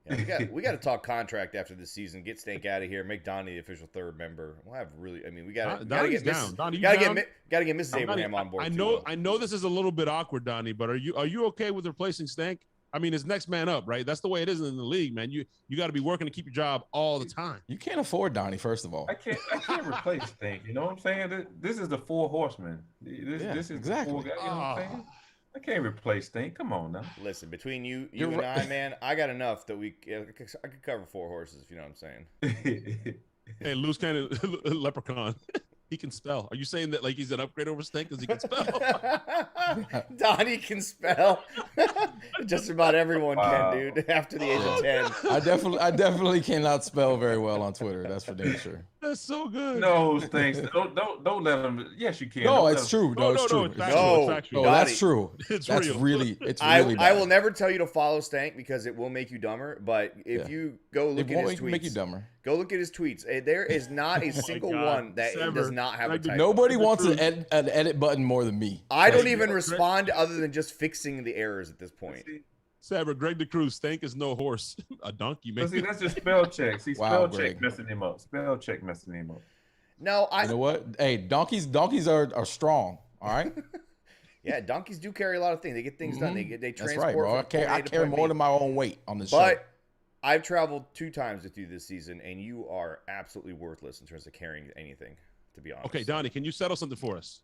Yeah, we got to talk contract after this season. Get Stank out of here. Make Donnie the official third member. We'll have really. I mean, we got to Donnie's get down. Donnie, got to get Mrs. Abraham on board. I know this is a little bit awkward, Donnie, but are you okay with replacing Stank? I mean, it's next man up, right? That's the way it is in the league, man. You got to be working to keep your job all the time. You can't afford Donnie, first of all. I can't replace Stank. You know what I'm saying? This is the four horsemen. This is exactly. The four guys, you know what I'm saying? I can't replace Stank. Come on now. Listen, between you and I, man, I got enough that I could cover 4 horses, if you know what I'm saying. Hey, loose cannon leprechaun. He can spell. Are you saying that like he's an upgrade over Stank because he can spell? Donnie can spell. Just about everyone can, dude. After the age of 10. I definitely cannot spell very well on Twitter. That's for damn sure. That's so good. No, thanks. Don't let him. Yes, you can. No, it's true. No, it's true. No, that's true. It's that's real. really bad. I will never tell you to follow Stank because it will make you dumber. But if you go look at his tweets, make you dumber. Go look at his tweets. There is not a single one that does not have a typo. Nobody wants an edit button more than me. I don't even respond other than just fixing the errors at this point. Saber, Greg DeCruz, Stank is no horse. A donkey, man. See, that's just spell check. See, Wow, spell check messing him up. Spell check messing him up. No, You know what? Hey, donkeys are strong. All right. Yeah, donkeys do carry a lot of things. They get things done. They transport. That's right, bro. I carry more than my own weight on this show. But I've traveled 2 times with you this season, and you are absolutely worthless in terms of carrying anything, to be honest. Okay, Donnie, can you settle something for us?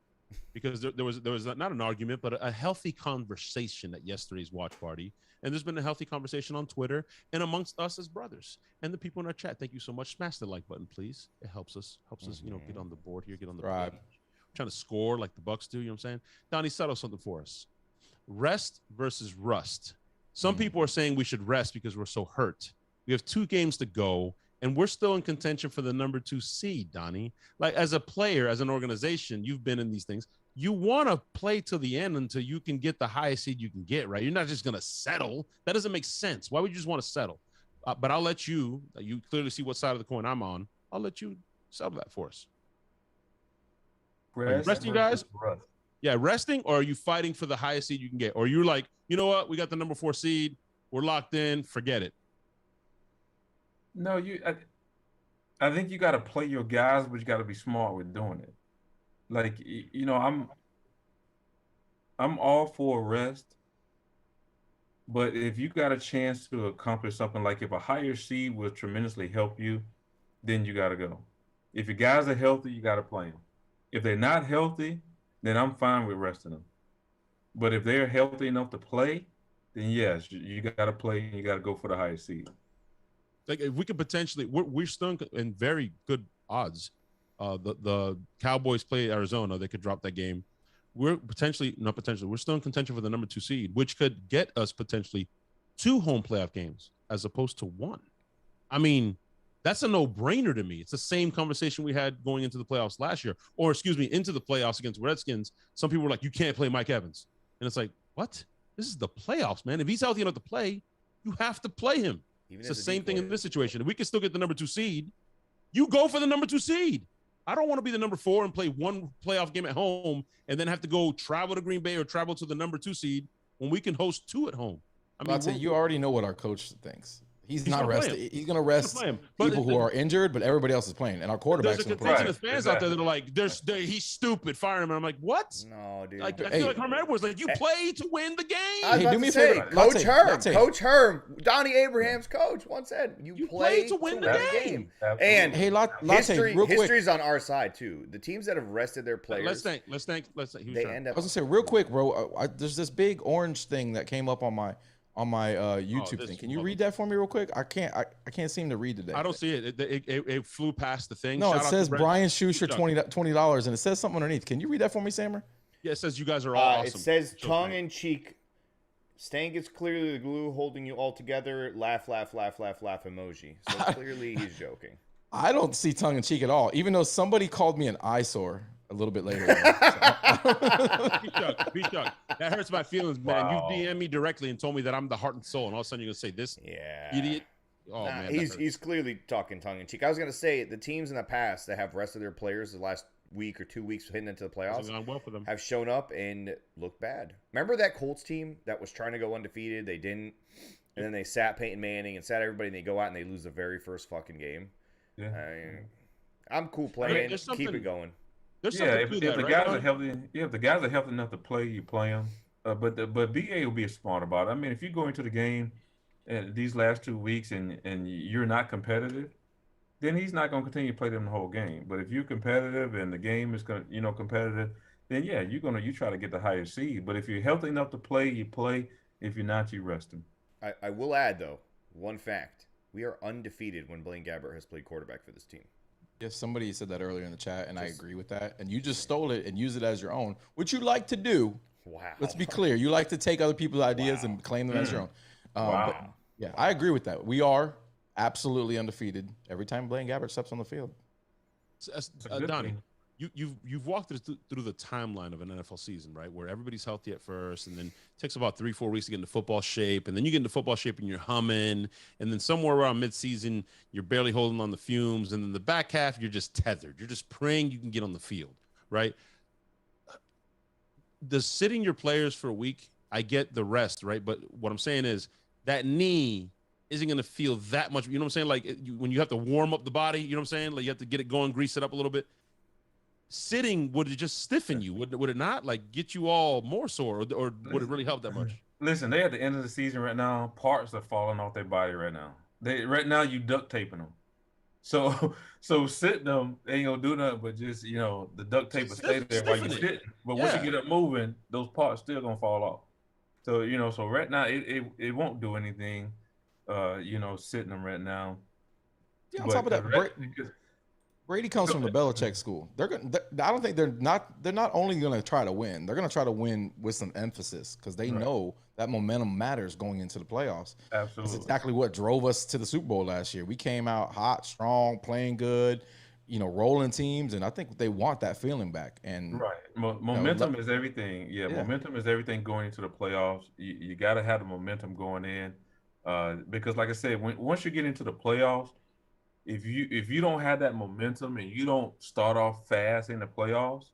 Because there was not an argument, but a healthy conversation at yesterday's watch party. And there's been a healthy conversation on Twitter and amongst us as brothers and the people in our chat. Thank you so much. Smash the like button, please. It helps us, get on the board here, get on the board. We're trying to score like the Bucs do, you know what I'm saying? Donnie, settle something for us. Rest versus rust. Some people are saying we should rest because we're so hurt. We have 2 games to go, and we're still in contention for the number 2 seed, Donnie. Like, as a player, as an organization, you've been in these things. You want to play to the end until you can get the highest seed you can get, right? You're not just going to settle. That doesn't make sense. Why would you just want to settle? But I'll let you clearly see what side of the coin I'm on. I'll let you settle that for us. Resting, guys? Yeah, resting, or are you fighting for the highest seed you can get? Or you're like, you know what? We got the number 4 seed. We're locked in. Forget it. No, I think you got to play your guys, but you got to be smart with doing it. Like, I'm all for rest, but if you got a chance to accomplish something, like if a higher seed will tremendously help you, then you got to go. If your guys are healthy, you got to play them. If they're not healthy, then I'm fine with resting them. But if they're healthy enough to play, then yes, you got to play and you got to go for the higher seed. Like, if we could potentially, we're still in very good odds. The Cowboys play Arizona. They could drop that game. We're still in contention for the number 2 seed, which could get us potentially 2 home playoff games as opposed to 1. I mean, that's a no-brainer to me. It's the same conversation we had going into the playoffs last year, or into the playoffs against Redskins. Some people were like, you can't play Mike Evans. And it's like, what? This is the playoffs, man. If he's healthy enough to play, you have to play him. It's the same thing in this situation. If we can still get the number 2 seed, you go for the number 2 seed. I don't want to be the number 4 and play 1 playoff game at home and then have to go travel to Green Bay or travel to the number 2 seed when we can host 2 at home. I mean, I'll tell you already know what our coach thinks. He's not resting. He's going to rest people who are injured, but everybody else is playing. And our quarterback's going to play. There's a contingent of fans out there that are like, he's stupid, fire him. And I'm like, what? No, dude. Like, I feel like Herm Edwards, like, you play to win the game. Hey, do me a favor. Coach Herm, Donnie Abraham's coach, once said, you play to win the game. And hey, history's on our side, too. The teams that have rested their players. Let's think. They end up. I was going to say, real quick, bro, there's this big orange thing that came up on my YouTube thing. Can you read that for me real quick? I can't seem to read today. I don't see it. It flew past the thing. No, it says Brian Schuster $20, and it says something underneath. Can you read that for me, Sammer? Yeah, it says you guys are all awesome. It says tongue in cheek. Stank is clearly the glue holding you all together. Laugh, laugh, laugh, laugh, laugh emoji. So clearly he's joking. I don't see tongue in cheek at all, even though somebody called me an eyesore a little bit later. Be Chuck. That hurts my feelings, man. Wow. You DM me directly and told me that I'm the heart and soul, and all of a sudden you're gonna say this, idiot. Oh man, he's clearly talking tongue in cheek. I was gonna say the teams in the past that have rested their players the last week or 2 weeks heading into the playoffs well for them. Have shown up and looked bad. Remember that Colts team that was trying to go undefeated? They didn't. and then they sat Peyton Manning and sat everybody, and they go out and they lose the very first fucking game. Yeah. I'm cool playing. Keep it going. There's Yeah, something if to that, the right, guys Donnie? are healthy, if the guys are healthy enough to play, you play them. But BA will be smart about it. I mean, if you go into the game these last 2 weeks and you're not competitive, then he's not going to continue to play them the whole game. But if you're competitive and the game is going, competitive, then yeah, you try to get the higher seed. But if you're healthy enough to play, you play. If you're not, you rest him. I will add though one fact: we are undefeated when Blaine Gabbert has played quarterback for this team. Yes, somebody said that earlier in the chat, and I agree with that. And you just stole it and use it as your own, which you like to do. Wow. Let's be clear. You like to take other people's ideas and claim them as your own. Wow. But yeah, I agree with that. We are absolutely undefeated every time Blaine Gabbert steps on the field. Donnie, you've walked through the timeline of an NFL season, right? Where everybody's healthy at first, and then it takes about 3-4 weeks to get into football shape, and then you get into football shape and you're humming, and then somewhere around midseason you're barely holding on the fumes, and then the back half you're just tethered. You're just praying you can get on the field, right? Does sitting your players for a week, I get the rest, right? But what I'm saying is that knee isn't going to feel that much. You know what I'm saying? Like when you have to warm up the body, you know what I'm saying? Like you have to get it going, grease it up a little bit. Sitting, would it just stiffen you? Would it not like get you all more sore, or would it really help that much? Listen, they at the end of the season right now. Parts are falling off their body right now. Right now you duct taping them. So sitting them ain't gonna do nothing but just the duct tape will stay there while you sitting. But once you get up moving, those parts still gonna fall off. So so right now it won't do anything. Sitting them right now. Yeah, on top of that, Brady comes from the Belichick school. I don't think they're not only going to try to win. They're going to try to win with some emphasis because they know that momentum matters going into the playoffs. Absolutely, that's exactly what drove us to the Super Bowl last year. We came out hot, strong, playing good, rolling teams, and I think they want that feeling back. And momentum is everything. Yeah, momentum is everything going into the playoffs. You got to have the momentum going in, because like I said, once you get into the playoffs. If you don't have that momentum and you don't start off fast in the playoffs,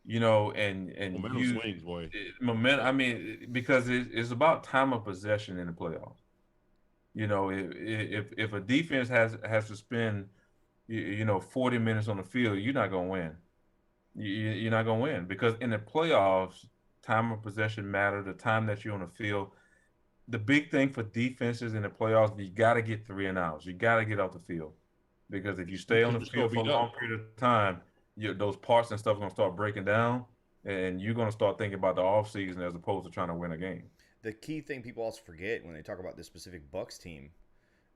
and momentum swings, boy. Momentum. I mean, because it's about time of possession in the playoffs. If a defense has to spend 40 minutes on the field, you're not gonna win. You're not gonna win because in the playoffs, time of possession matter. The time that you're on the field. The big thing for defenses in the playoffs, you got to get 3 and outs. You got to get off the field because if you stay on the field for a long period of time, those parts and stuff are going to start breaking down, and you're going to start thinking about the offseason as opposed to trying to win a game. The key thing people also forget when they talk about this specific Bucs team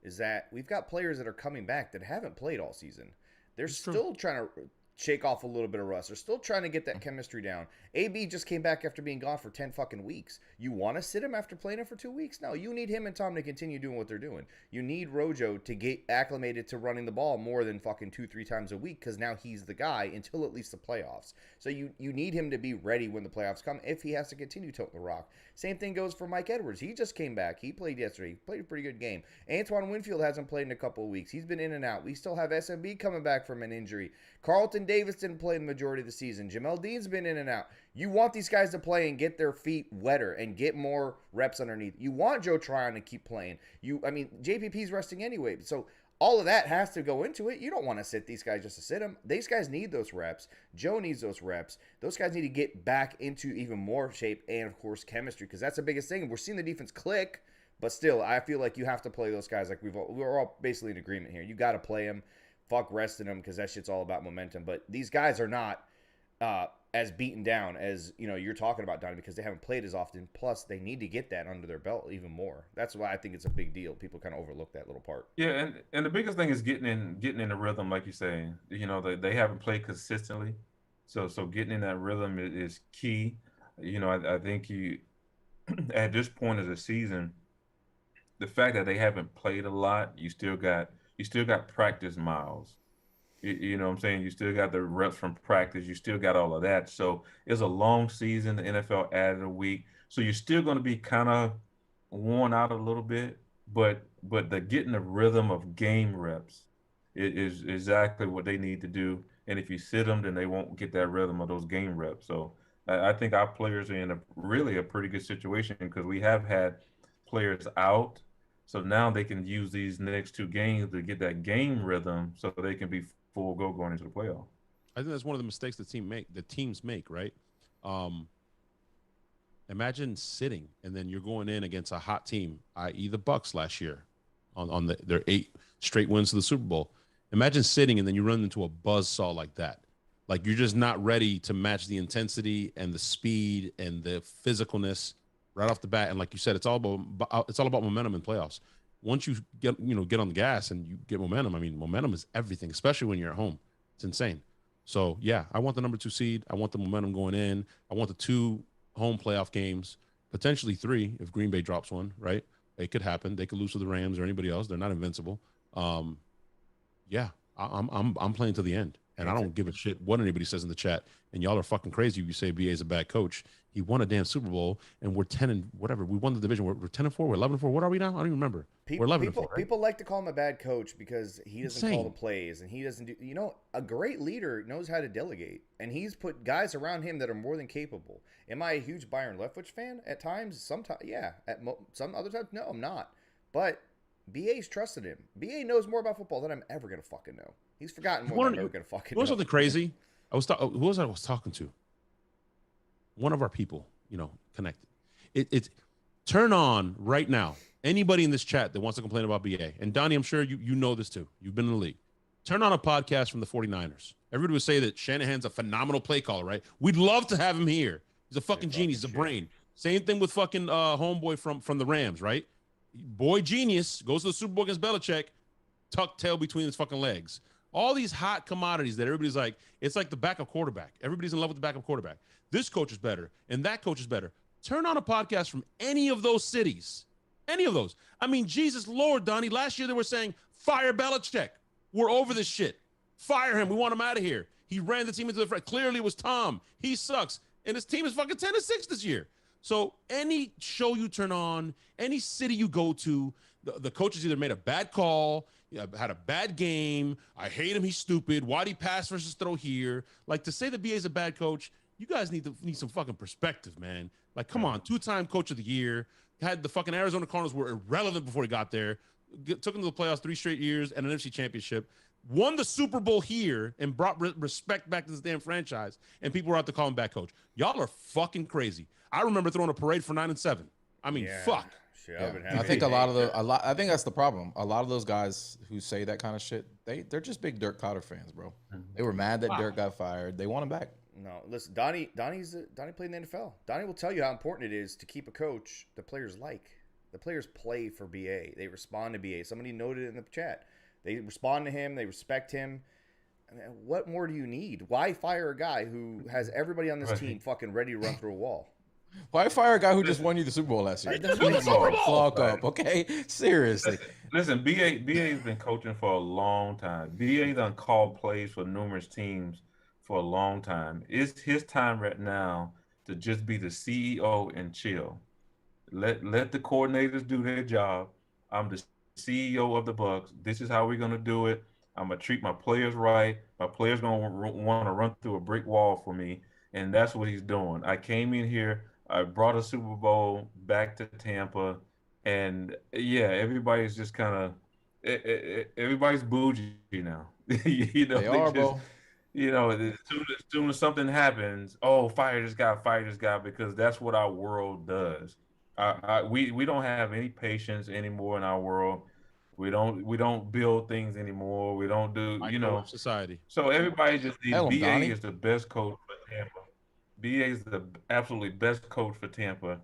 is that we've got players that are coming back that haven't played all season. They're still trying to shake off a little bit of rust. They're still trying to get that chemistry down. AB just came back after being gone for 10 fucking weeks. You want to sit him after playing him for 2 weeks? No, you need him and Tom to continue doing what they're doing. You need Rojo to get acclimated to running the ball more than fucking 2-3 times a week because now he's the guy until at least the playoffs. So you need him to be ready when the playoffs come if he has to continue toting the rock. Same thing goes for Mike Edwards. He just came back. He played yesterday. He played a pretty good game. Antoine Winfield hasn't played in a couple of weeks. He's been in and out. We still have SMB coming back from an injury. Carlton Davis didn't play the majority of the season. Jamel Dean's been in and out. You want these guys to play and get their feet wetter and get more reps underneath. You want Joe Tryon to keep playing. JPP's resting anyway. So all of that has to go into it. You don't want to sit these guys just to sit them. These guys need those reps. Joe needs those reps. Those guys need to get back into even more shape and, of course, chemistry because that's the biggest thing. We're seeing the defense click, but still, I feel like you have to play those guys. Like we're all basically in agreement here. You got to play them. Fuck resting them because that shit's all about momentum. But these guys are not as beaten down as you're talking about, Donnie, because they haven't played as often. Plus, they need to get that under their belt even more. That's why I think it's a big deal. People kind of overlook that little part. Yeah, and the biggest thing is getting in the rhythm, like you say. They haven't played consistently, so getting in that rhythm is key. I think you at this point of the season, the fact that they haven't played a lot, you still got practice miles. You know what I'm saying? You still got the reps from practice. You still got all of that. So it's a long season. The NFL added a week. So you're still going to be kind of worn out a little bit. But the getting the rhythm of game reps is exactly what they need to do. And if you sit them, then they won't get that rhythm of those game reps. So I think our players are in a pretty good situation because we have had players out So now they can use these next 2 games to get that game rhythm so they can be full go going into the playoff. I think that's one of the mistakes the teams make, right? Imagine sitting and then you're going in against a hot team, i.e. the Bucs last year on their 8 straight wins to the Super Bowl. Imagine sitting and then you run into a buzzsaw like that. Like you're just not ready to match the intensity and the speed and the physicalness right off the bat. And like you said, it's all about momentum in playoffs. Once you get on the gas and you get momentum, I mean, momentum is everything, especially when you're at home. It's insane. So yeah, I want the number 2 seed. I want the momentum going in. I want the 2 home playoff games, potentially 3 if Green Bay drops one, right? It could happen. They could lose to the Rams or anybody else. They're not invincible. Yeah, I'm playing to the end. And I don't give a shit what anybody says in the chat. And y'all are fucking crazy if you say BA is a bad coach. He won a damn Super Bowl, and we're 10 and whatever. We won the division. We're 10 and 4. We're 11 and 4. What are we now? I don't even remember. We're 11 and 4. Right? People like to call him a bad coach because he doesn't call the plays and he doesn't do. A great leader knows how to delegate, and he's put guys around him that are more than capable. Am I a huge Byron Leftwich fan at times? Sometimes, yeah. Some other times, no, I'm not. But BA's trusted him. BA knows more about football than I'm ever gonna fucking know. He's forgotten more than I'm ever gonna fucking know. You know something crazy? Who was I talking to? One of our people, connected. It's turn on right now. Anybody in this chat that wants to complain about BA, and Donnie, I'm sure you know this too. You've been in the league. Turn on a podcast from the 49ers. Everybody would say that Shanahan's a phenomenal play caller, right? We'd love to have him here. He's a fucking genius. He's a brain. Same thing with fucking homeboy from the Rams, right? Boy genius, goes to the Super Bowl against Belichick, tucked tail between his fucking legs. All these hot commodities that everybody's like, it's like the backup quarterback. Everybody's in love with the backup quarterback. This coach is better, and that coach is better. Turn on a podcast from any of those cities. Any of those. I mean, Jesus Lord, Donnie, last year they were saying, fire Belichick. We're over this shit. Fire him. We want him out of here. He ran the team into the front. Clearly it was Tom. He sucks. And his team is fucking 10-6 this year. So any show you turn on, any city you go to, the coaches either made a bad call, had a bad game. I hate him. He's stupid. Why'd he pass versus throw here? Like, to say that BA is a bad coach, you guys need some fucking perspective, man. Like, come on, 2-time coach of the year. Had the fucking Arizona Cardinals were irrelevant before he got there. Took them to the playoffs 3 straight years and an NFC championship. Won the Super Bowl here and brought respect back to this damn franchise. And people were out to call him bad coach. Y'all are fucking crazy. I remember throwing a parade for 9-7. I mean, fuck. Yeah. I think I think that's the problem. A lot of those guys who say that kind of shit, they're just big Dirk Cotter fans, bro. They were mad that Dirk got fired. They want him back. No, listen, Donnie played in the NFL. Donnie will tell you how important it is to keep a coach the players like. The players play for BA. They respond to BA. Somebody noted it in the chat. They respond to him. They respect him. I mean, what more do you need? Why fire a guy who has everybody on this team fucking ready to run through a wall? Why fire a guy who just won you the Super Bowl last year? Fuck up, okay? Seriously. Listen, BA's been coaching for a long time. BA done called plays for numerous teams for a long time. It's his time right now to just be the CEO and chill. Let the coordinators do their job. I'm the CEO of the Bucs. This is how we're gonna do it. I'm gonna treat my players right. My players gonna want to run through a brick wall for me, and that's what he's doing. I came in here. I brought a Super Bowl back to Tampa, and yeah, everybody's just kind of everybody's bougie now. They are, bro. As soon as something happens, fire this guy, because that's what our world does. We don't have any patience anymore in our world. We don't build things anymore. We don't do society. So everybody just needs BA is the best coach for Tampa. BA is the absolutely best coach for Tampa.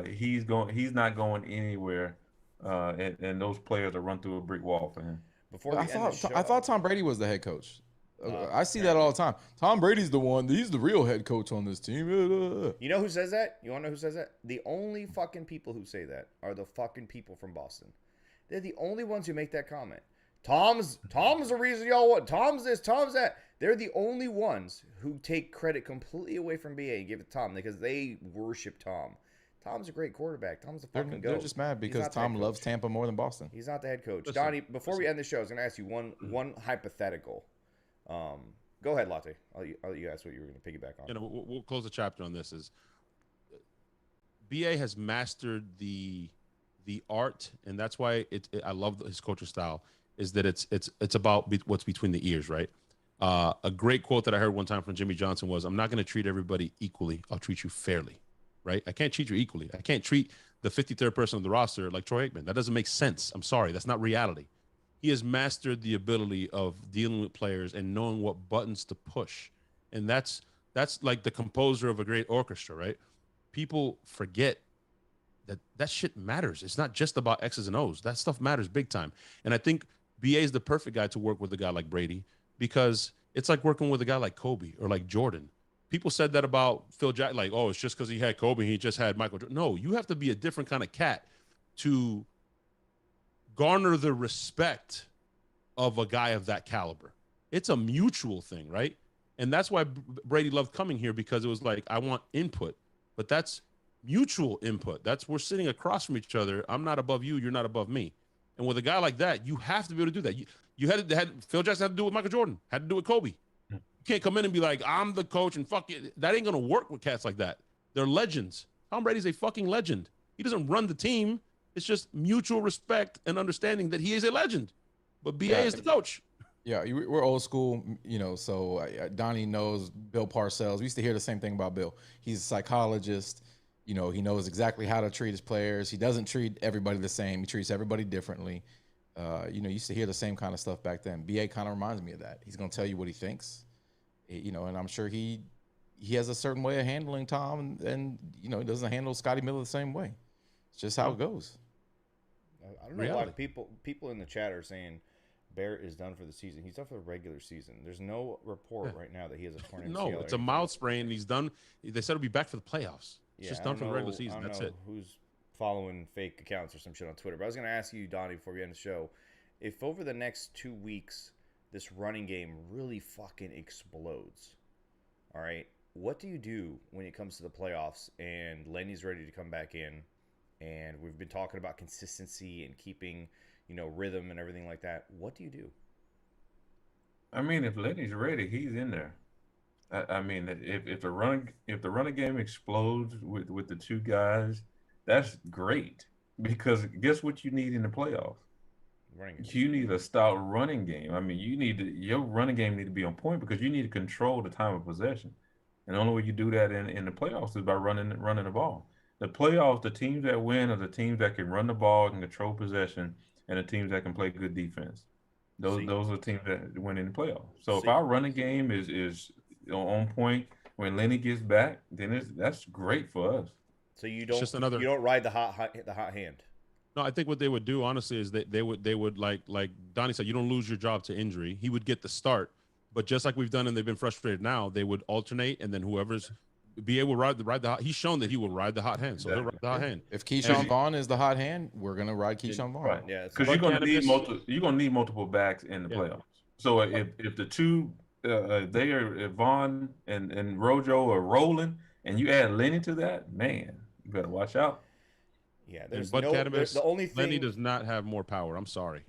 He's not going anywhere, and those players will run through a brick wall for him. I thought Tom Brady was the head coach. I see that all the time. Tom Brady's the one. He's the real head coach on this team. You know who says that? You want to know who says that? The only fucking people who say that are the fucking people from Boston. They're the only ones who make that comment. Tom's the reason y'all won. Tom's this, Tom's that. They're the only ones who take credit completely away from BA and give it to Tom because they worship Tom. Tom's a great quarterback. Tom's a fucking goat. They're just mad because Tom loves Tampa more than Boston. He's not the head coach. Donnie, before we end the show, I was going to ask you one hypothetical. Go ahead, Latte. I'll let you ask what you were going to piggyback on. We'll close the chapter on this. Is BA has mastered the the art, and that's why I love his coaching style, is that it's about what's between the ears, right? A great quote that I heard one time from Jimmy Johnson was, "I'm not going to treat everybody equally. I'll treat you fairly." Right? I can't treat you equally. I can't treat the 53rd person on the roster like Troy Aikman. That doesn't make sense. I'm sorry. That's not reality. He has mastered the ability of dealing with players and knowing what buttons to push. And that's like the composer of a great orchestra, right? People forget that shit matters. It's not just about X's and O's. That stuff matters big time. And I think BA is the perfect guy to work with a guy like Brady, because it's like working with a guy like Kobe or like Jordan. People said that about Phil Jackson, like, oh, it's just because he had Kobe, he just had Michael Jordan. No, you have to be a different kind of cat to garner the respect of a guy of that caliber. It's a mutual thing, right? And that's why Brady loved coming here, because it was like, I want input, but that's mutual input. We're sitting across from each other. I'm not above you. You're not above me. And with a guy like that, you have to be able to do that. You had Phil Jackson had to do it with Michael Jordan, had to do it with Kobe. You can't come in and be like, I'm the coach and fuck it. That ain't going to work with cats like that. They're legends. Tom Brady's a fucking legend. He doesn't run the team. It's just mutual respect and understanding that he is a legend. But BA is the coach. Yeah, we're old school, so Donnie knows Bill Parcells. We used to hear the same thing about Bill. He's a psychologist. He knows exactly how to treat his players. He doesn't treat everybody the same. He treats everybody differently. Used to hear the same kind of stuff back then. BA kind of reminds me of that. He's going to tell you what he thinks. And I'm sure he has a certain way of handling Tom, and he doesn't handle Scotty Miller the same way. It's just how it goes. I don't know why people in the chat are saying Barrett is done for the season. He's done for the regular season. There's no report right now that he has a torn ACL. No, it's a mild sprain, and he's done. They said he'll be back for the playoffs. It's just done for the regular season. That's it. Who's following fake accounts or some shit on Twitter? But I was going to ask you, Donnie, before we end the show, if over the next 2 weeks this running game really fucking explodes, all right, what do you do when it comes to the playoffs and Lenny's ready to come back in, and we've been talking about consistency and keeping, rhythm and everything like that? What do you do? I mean, if Lenny's ready, he's in there. I mean, if the running game explodes with the two guys, that's great, because guess what you need in the playoffs? You need a stout running game. I mean, your running game need to be on point, because you need to control the time of possession. And the only way you do that in the playoffs is by running the ball. The playoffs, the teams that win are the teams that can run the ball and control possession, and the teams that can play good defense. Those are the teams that win in the playoffs. So if our running game is on point when Lenny gets back, then that's great for us. So you don't ride the hot hand. No, I think what they would do, honestly, is they would like Donnie said, you don't lose your job to injury. He would get the start, but just like we've done and they've been frustrated now, they would alternate, and then whoever's be able to ride the hot. He's shown that he will ride the hot hand, so he'll ride the hot hand. If Keyshawn Vaughn is the hot hand, we're gonna ride Keyshawn Vaughn. Right. Yeah, because you're gonna need multiple backs in the playoffs. So if the two they are Vaughn and Rojo are rolling, and you add Lenny to that, man, you better watch out. Yeah, there's the only thing. Lenny does not have more power. I'm sorry.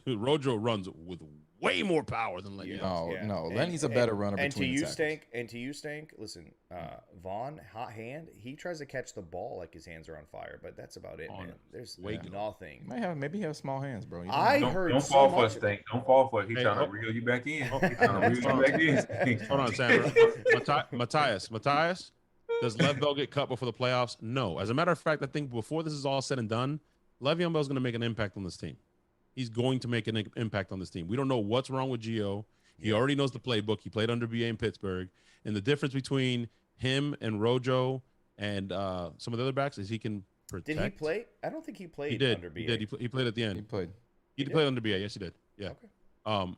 Rojo runs with way more power than Lenny. No, Lenny's a better runner. And to you, Stank. Listen, Vaughn, hot hand. He tries to catch the ball like his hands are on fire, but that's about it, man. There's nothing. Maybe he has small hands, bro. Don't fall for it, Stank. Don't fall for it. He's trying to reel you back in. Hold on, Sam. Matthias. Does Lev Bell get cut before the playoffs? No. As a matter of fact, I think before this is all said and done, Le'Veon Bell is going to make an impact on this team. He's going to make an impact on this team. We don't know what's wrong with Gio. He already knows the playbook. He played under BA in Pittsburgh. And the difference between him and Rojo and some of the other backs is he can protect. Did he play? I don't think he played under BA. He did. He played at the end. He played under BA. Yes, he did. Yeah. Okay.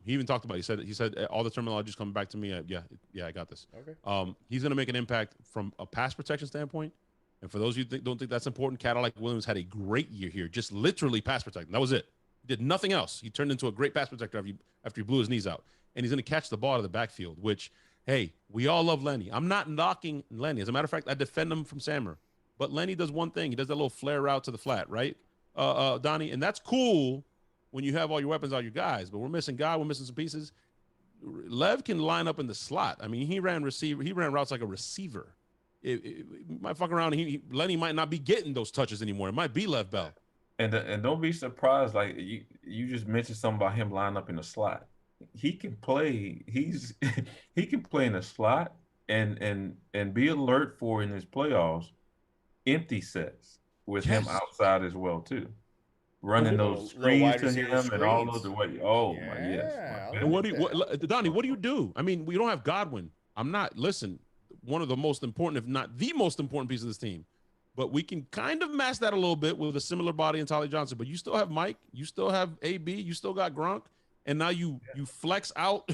He even talked about it. He said all the terminology is coming back to me. Yeah, I got this. Okay. He's going to make an impact from a pass protection standpoint. And for those of you don't think that's important, Cadillac Williams had a great year here, just literally pass protecting. That was it. He did nothing else. He turned into a great pass protector after he blew his knees out. And he's going to catch the ball out of the backfield, which, hey, we all love Lenny. I'm not knocking Lenny. As a matter of fact, I defend him from Sammer. But Lenny does one thing. He does that little flare route to the flat, right, Donnie? And that's cool when you have all your weapons, all your guys, but we're missing we're missing some pieces. Lev can line up in the slot. I mean, he ran routes like a receiver. It might fuck around. Lenny might not be getting those touches anymore. It might be Lev Bell. And don't be surprised. Like you just mentioned something about him lining up in the slot. He can play. He can play in the slot and be alert for in his playoffs empty sets with him Yes. outside as well too, running those Little screens wide to receiver him and all screens. of the way. Oh my yes, Yeah, my I And like goodness. Donnie, what do you do? I mean, we don't have Godwin. I'm not, listen, one of the most important, if not the most important piece of this team. But we can kind of match that a little bit with a similar body in Tolly Johnson. But you still have Mike, you still have AB, you still got Gronk, and now you flex out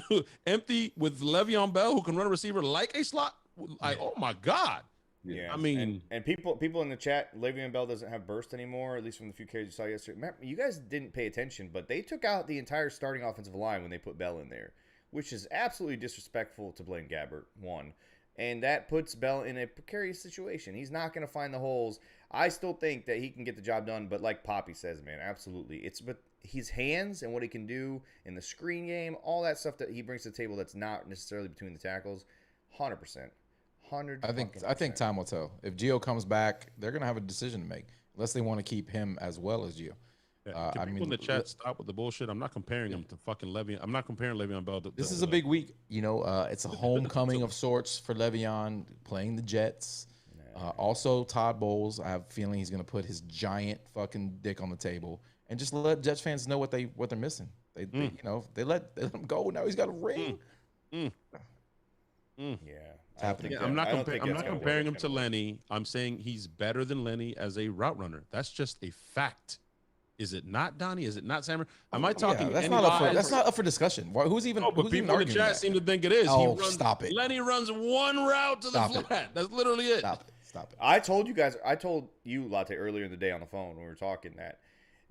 empty with Le'Veon Bell, who can run a receiver like a slot. Like, oh my God. Yeah, I mean, and people in the chat, Le'Veon Bell doesn't have burst anymore, at least from the few carries you saw yesterday. Matt, you guys didn't pay attention, but they took out the entire starting offensive line when they put Bell in there, which is absolutely disrespectful to Blaine Gabbert, one. And that puts Bell in a precarious situation. He's not going to find the holes. I still think that he can get the job done, but like Poppy says, man, absolutely. It's but his hands and what he can do in the screen game, all that stuff that he brings to the table that's not necessarily between the tackles, 100%. I think time will tell. If Gio comes back, they're gonna have a decision to make, unless they want to keep him as well as Gio. yeah, can people in the chat stop with the bullshit? I'm not comparing him to fucking Le'Veon. I'm not comparing Le'Veon Bell to. This is a big week. It's a homecoming of sorts for Le'Veon playing the Jets. Also, Todd Bowles. I have a feeling he's gonna put his giant fucking dick on the table and just let Jets fans know what they're missing. They let him go. Now he's got a ring. Yeah. I'm not comparing him to Lenny. I'm saying he's better than Lenny as a route runner. That's just a fact. Is it not, Donnie? Is it not, Sammer? Am I talking? That's not up for discussion. Who's even? But who's even people in the arguing chat that? seem to think it is. Oh, stop it! Lenny runs one route to the flat. That's literally it. Stop it. I told you, Latte, earlier in the day on the phone when we were talking that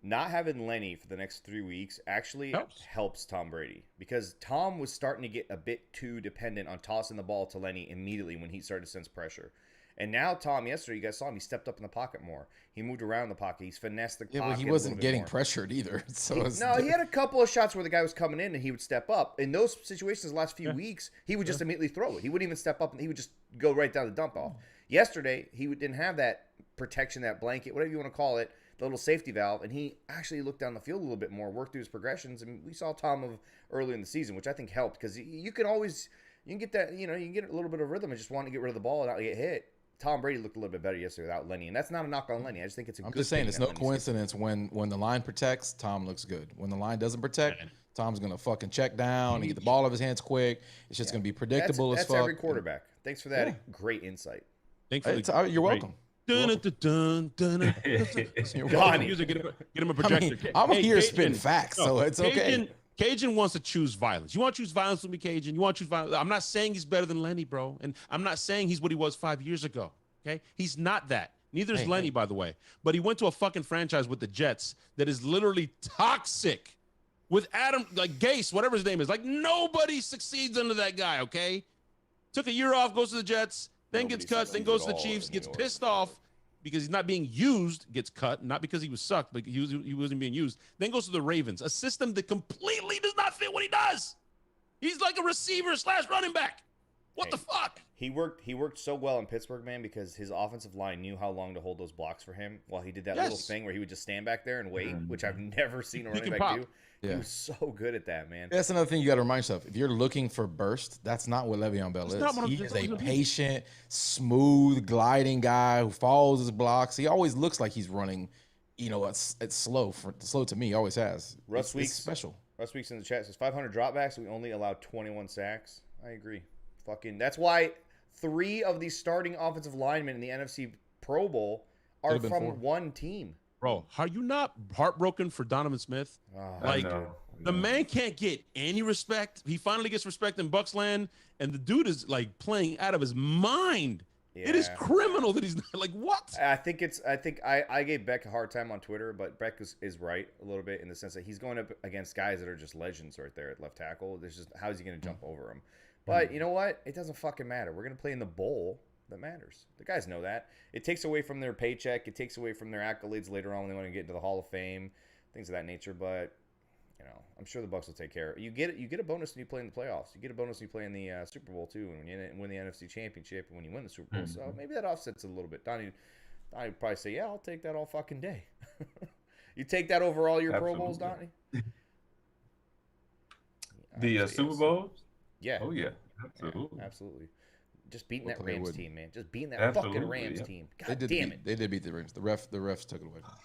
not having Lenny for the next 3 weeks actually helps Tom Brady, because Tom was starting to get a bit too dependent on tossing the ball to Lenny immediately when he started to sense pressure. And now Tom, yesterday, you guys saw him, he stepped up in the pocket more. He moved around the pocket. He's finessed the pocket. Yeah, but he wasn't getting pressured either. So he had a couple of shots where the guy was coming in and he would step up. In those situations the last few weeks, he would just immediately throw it. He wouldn't even step up, and he would just go right down the dump off. Yesterday, he didn't have that protection, that blanket, whatever you want to call it, the little safety valve, and he actually looked down the field a little bit more, worked through his progressions, and we saw Tom of early in the season, which I think helped, because you can get that, you can get a little bit of rhythm and just want to get rid of the ball and not get hit. Tom Brady looked a little bit better yesterday without Lenny, and that's not a knock on Lenny. I just think it's a good thing. I'm just saying it's no coincidence when the line protects, Tom looks good. When the line doesn't protect, Tom's going to fucking check down and get the ball out of his hands quick. It's just going to be predictable as fuck. That's every quarterback. Thanks for that great insight. You're welcome. Donnie. Get him a projector. I'm here spitting facts, so it's okay. Cajun wants to choose violence. You want to choose violence with me, Cajun? You want to choose violence? I'm not saying he's better than Lenny, bro. And I'm not saying he's what he was 5 years ago. Okay? He's not that. Neither is Lenny, by the way. But he went to a fucking franchise with the Jets that is literally toxic. With Adam, like Gase, whatever his name is. Like, nobody succeeds under that guy, okay? Took a year off, goes to the Jets, then gets cut, then goes to the Chiefs, gets pissed off because he's not being used, gets cut, not because he was sucked, but he wasn't being used, then goes to the Ravens, a system that completely does not fit what he does. He's like a receiver / running back. What the fuck? He worked so well in Pittsburgh, man, because his offensive line knew how long to hold those blocks for him while he did that little thing where he would just stand back there and wait, which I've never seen a running back do. Yeah. He was so good at that, man. That's another thing you got to remind yourself. If you're looking for burst, that's not what Le'Veon Bell is. He is a patient, smooth, gliding guy who follows his blocks. He always looks like he's running, it's slow to me. He always has. Russ Weeks special. Russ Weeks in the chat says 500 dropbacks. We only allowed 21 sacks. I agree. That's why 3 of these starting offensive linemen in the NFC Pro Bowl are from one team. Bro, are you not heartbroken for Donovan Smith? The man can't get any respect. He finally gets respect in Bucs land, and the dude is like playing out of his mind. Yeah. It is criminal that he's not like what? I gave Beck a hard time on Twitter, but Beck is right a little bit in the sense that he's going up against guys that are just legends right there at left tackle. There's just how is he going to jump over him? But you know what? It doesn't fucking matter. We're going to play in the bowl. That matters. The guys know that. It takes away from their paycheck. It takes away from their accolades later on when they want to get into the Hall of Fame, things of that nature. But I'm sure the Bucs will take care of it. You get a bonus when you play in the playoffs. You get a bonus when you play in the Super Bowl too, and when you win the NFC Championship, and when you win the Super Bowl. So maybe that offsets it a little bit. Donnie would probably say, "Yeah, I'll take that all fucking day." You take that over all your Pro Bowls, Donnie? The Super Bowls? Yeah. Oh, yeah. Absolutely. Yeah, absolutely. Just beating that Rams team, man. Just beating that fucking Rams team. God damn it. They did beat the Rams. The refs took it away from us.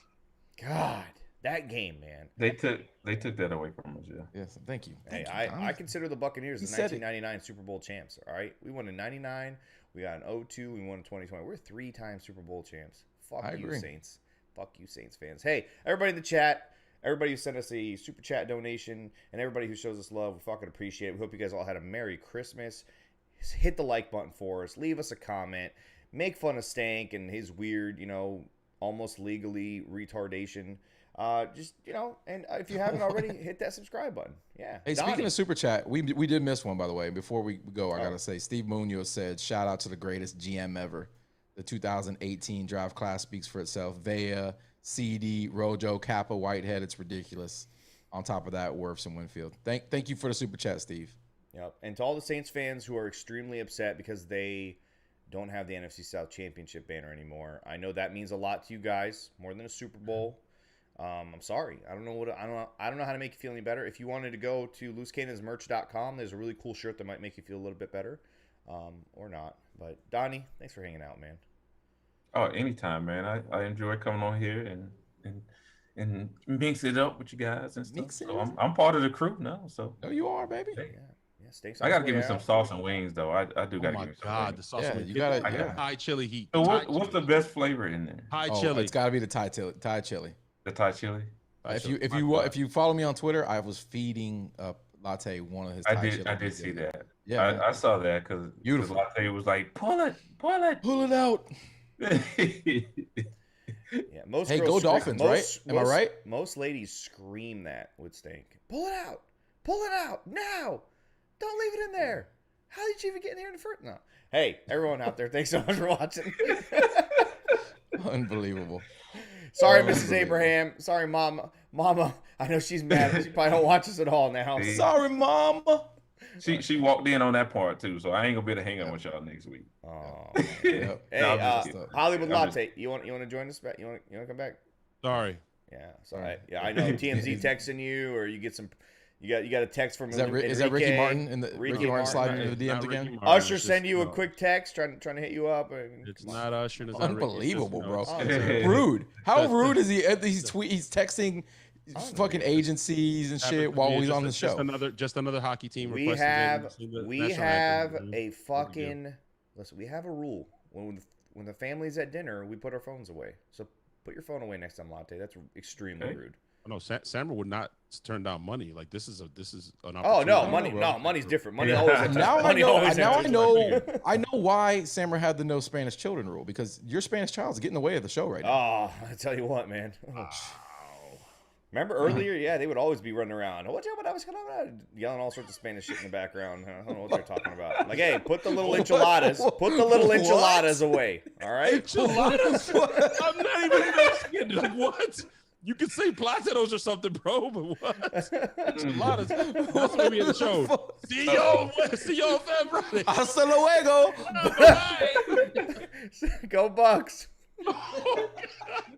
God, that game, man. They took that away from us, yeah. Yes, thank you. Hey, I consider the Buccaneers the 1999 Super Bowl champs, all right? We won in 99, we got in 02, we won in 2020. We're 3-time Super Bowl champs. Fuck you, Saints. Fuck you, Saints fans. Hey, everybody in the chat, everybody who sent us a super chat donation, and everybody who shows us love, we fucking appreciate it. We hope you guys all had a Merry Christmas. Hit the like button for us. Leave us a comment. Make fun of Stank and his weird, almost legally retardation. Just, and if you haven't already, hit that subscribe button. Yeah. Hey, Donnie. speaking of super chat, we did miss one, by the way. Before we go, I got to say, Steve Munoz said, shout out to the greatest GM ever. The 2018 draft class speaks for itself. Vea, CD, Rojo, Kappa, Whitehead. It's ridiculous. On top of that, Wirfs and Winfield. Thank you for the super chat, Steve. Yep. And to all the Saints fans who are extremely upset because they don't have the NFC South championship banner anymore, I know that means a lot to you guys, more than a Super Bowl. I'm sorry. I don't know how to make you feel any better. If you wanted to go to loosecannonsmerch.com, there's a really cool shirt that might make you feel a little bit better, or not. But Donnie, thanks for hanging out, man. Oh, anytime, man. I enjoy coming on here and mix it up with you guys and stuff. So I'm part of the crew now. So you are, baby. Hey. Yeah. I gotta give me some sauce and wings though. I do gotta give me some. God, the sauce and wings. You gotta high chili heat. So what's the best flavor in there? High chili. It's gotta be the Thai chili. The Thai chili. If you follow me on Twitter, I was feeding Latte one of his Thai chili. I did see that. Yeah, I saw that because Latte was like, pull it out. Yeah, most hey, girls go Dolphins, right? Am I right? Most ladies scream that with Stank. Pull it out now. Don't leave it in there. How did you even get in here in the first? No. Hey, everyone out there, thanks so much for watching. Unbelievable. Sorry, Mrs. Abraham. Sorry, Mama. I know she's mad. She probably don't watch us at all now. Sorry, Mama. She walked in on that part too, so I ain't gonna be able to hang out with y'all next week. Oh. Hey, Hollywood Latte, you want to join us back? You want to come back? Sorry. Yeah, sorry. Yeah, I know TMZ texting you, or you get some. You got a text from. Is that Ricky Martin Ricky Martin sliding into the DMs again? Usher send you a quick text trying to hit you up. It's not Usher. It's unbelievable, bro. Rude. How rude is he? He's texting fucking agencies and shit while he's on the show. Just another hockey team. We have a fucking listen. We have a rule when the family's at dinner, we put our phones away. So put your phone away next time, Latte. That's extremely rude. No, Sandra would not turn down money. Like this is an opportunity. Oh no, money's different. Money always. Now I know why Samra had the no Spanish children rule, because your Spanish child's getting in the way of the show right now. Oh, I tell you what, man. Remember earlier? Yeah, they would always be running around. Yelling all sorts of Spanish shit in the background. I don't know what they're talking about. Like, hey, put the little enchiladas. Away. All right. Enchiladas. I'm not even Mexican. What? You could say platanos or something, bro, but what? Enchiladas. That's what we in the show. See y'all February. Hasta luego. Go Bucs. Oh, God.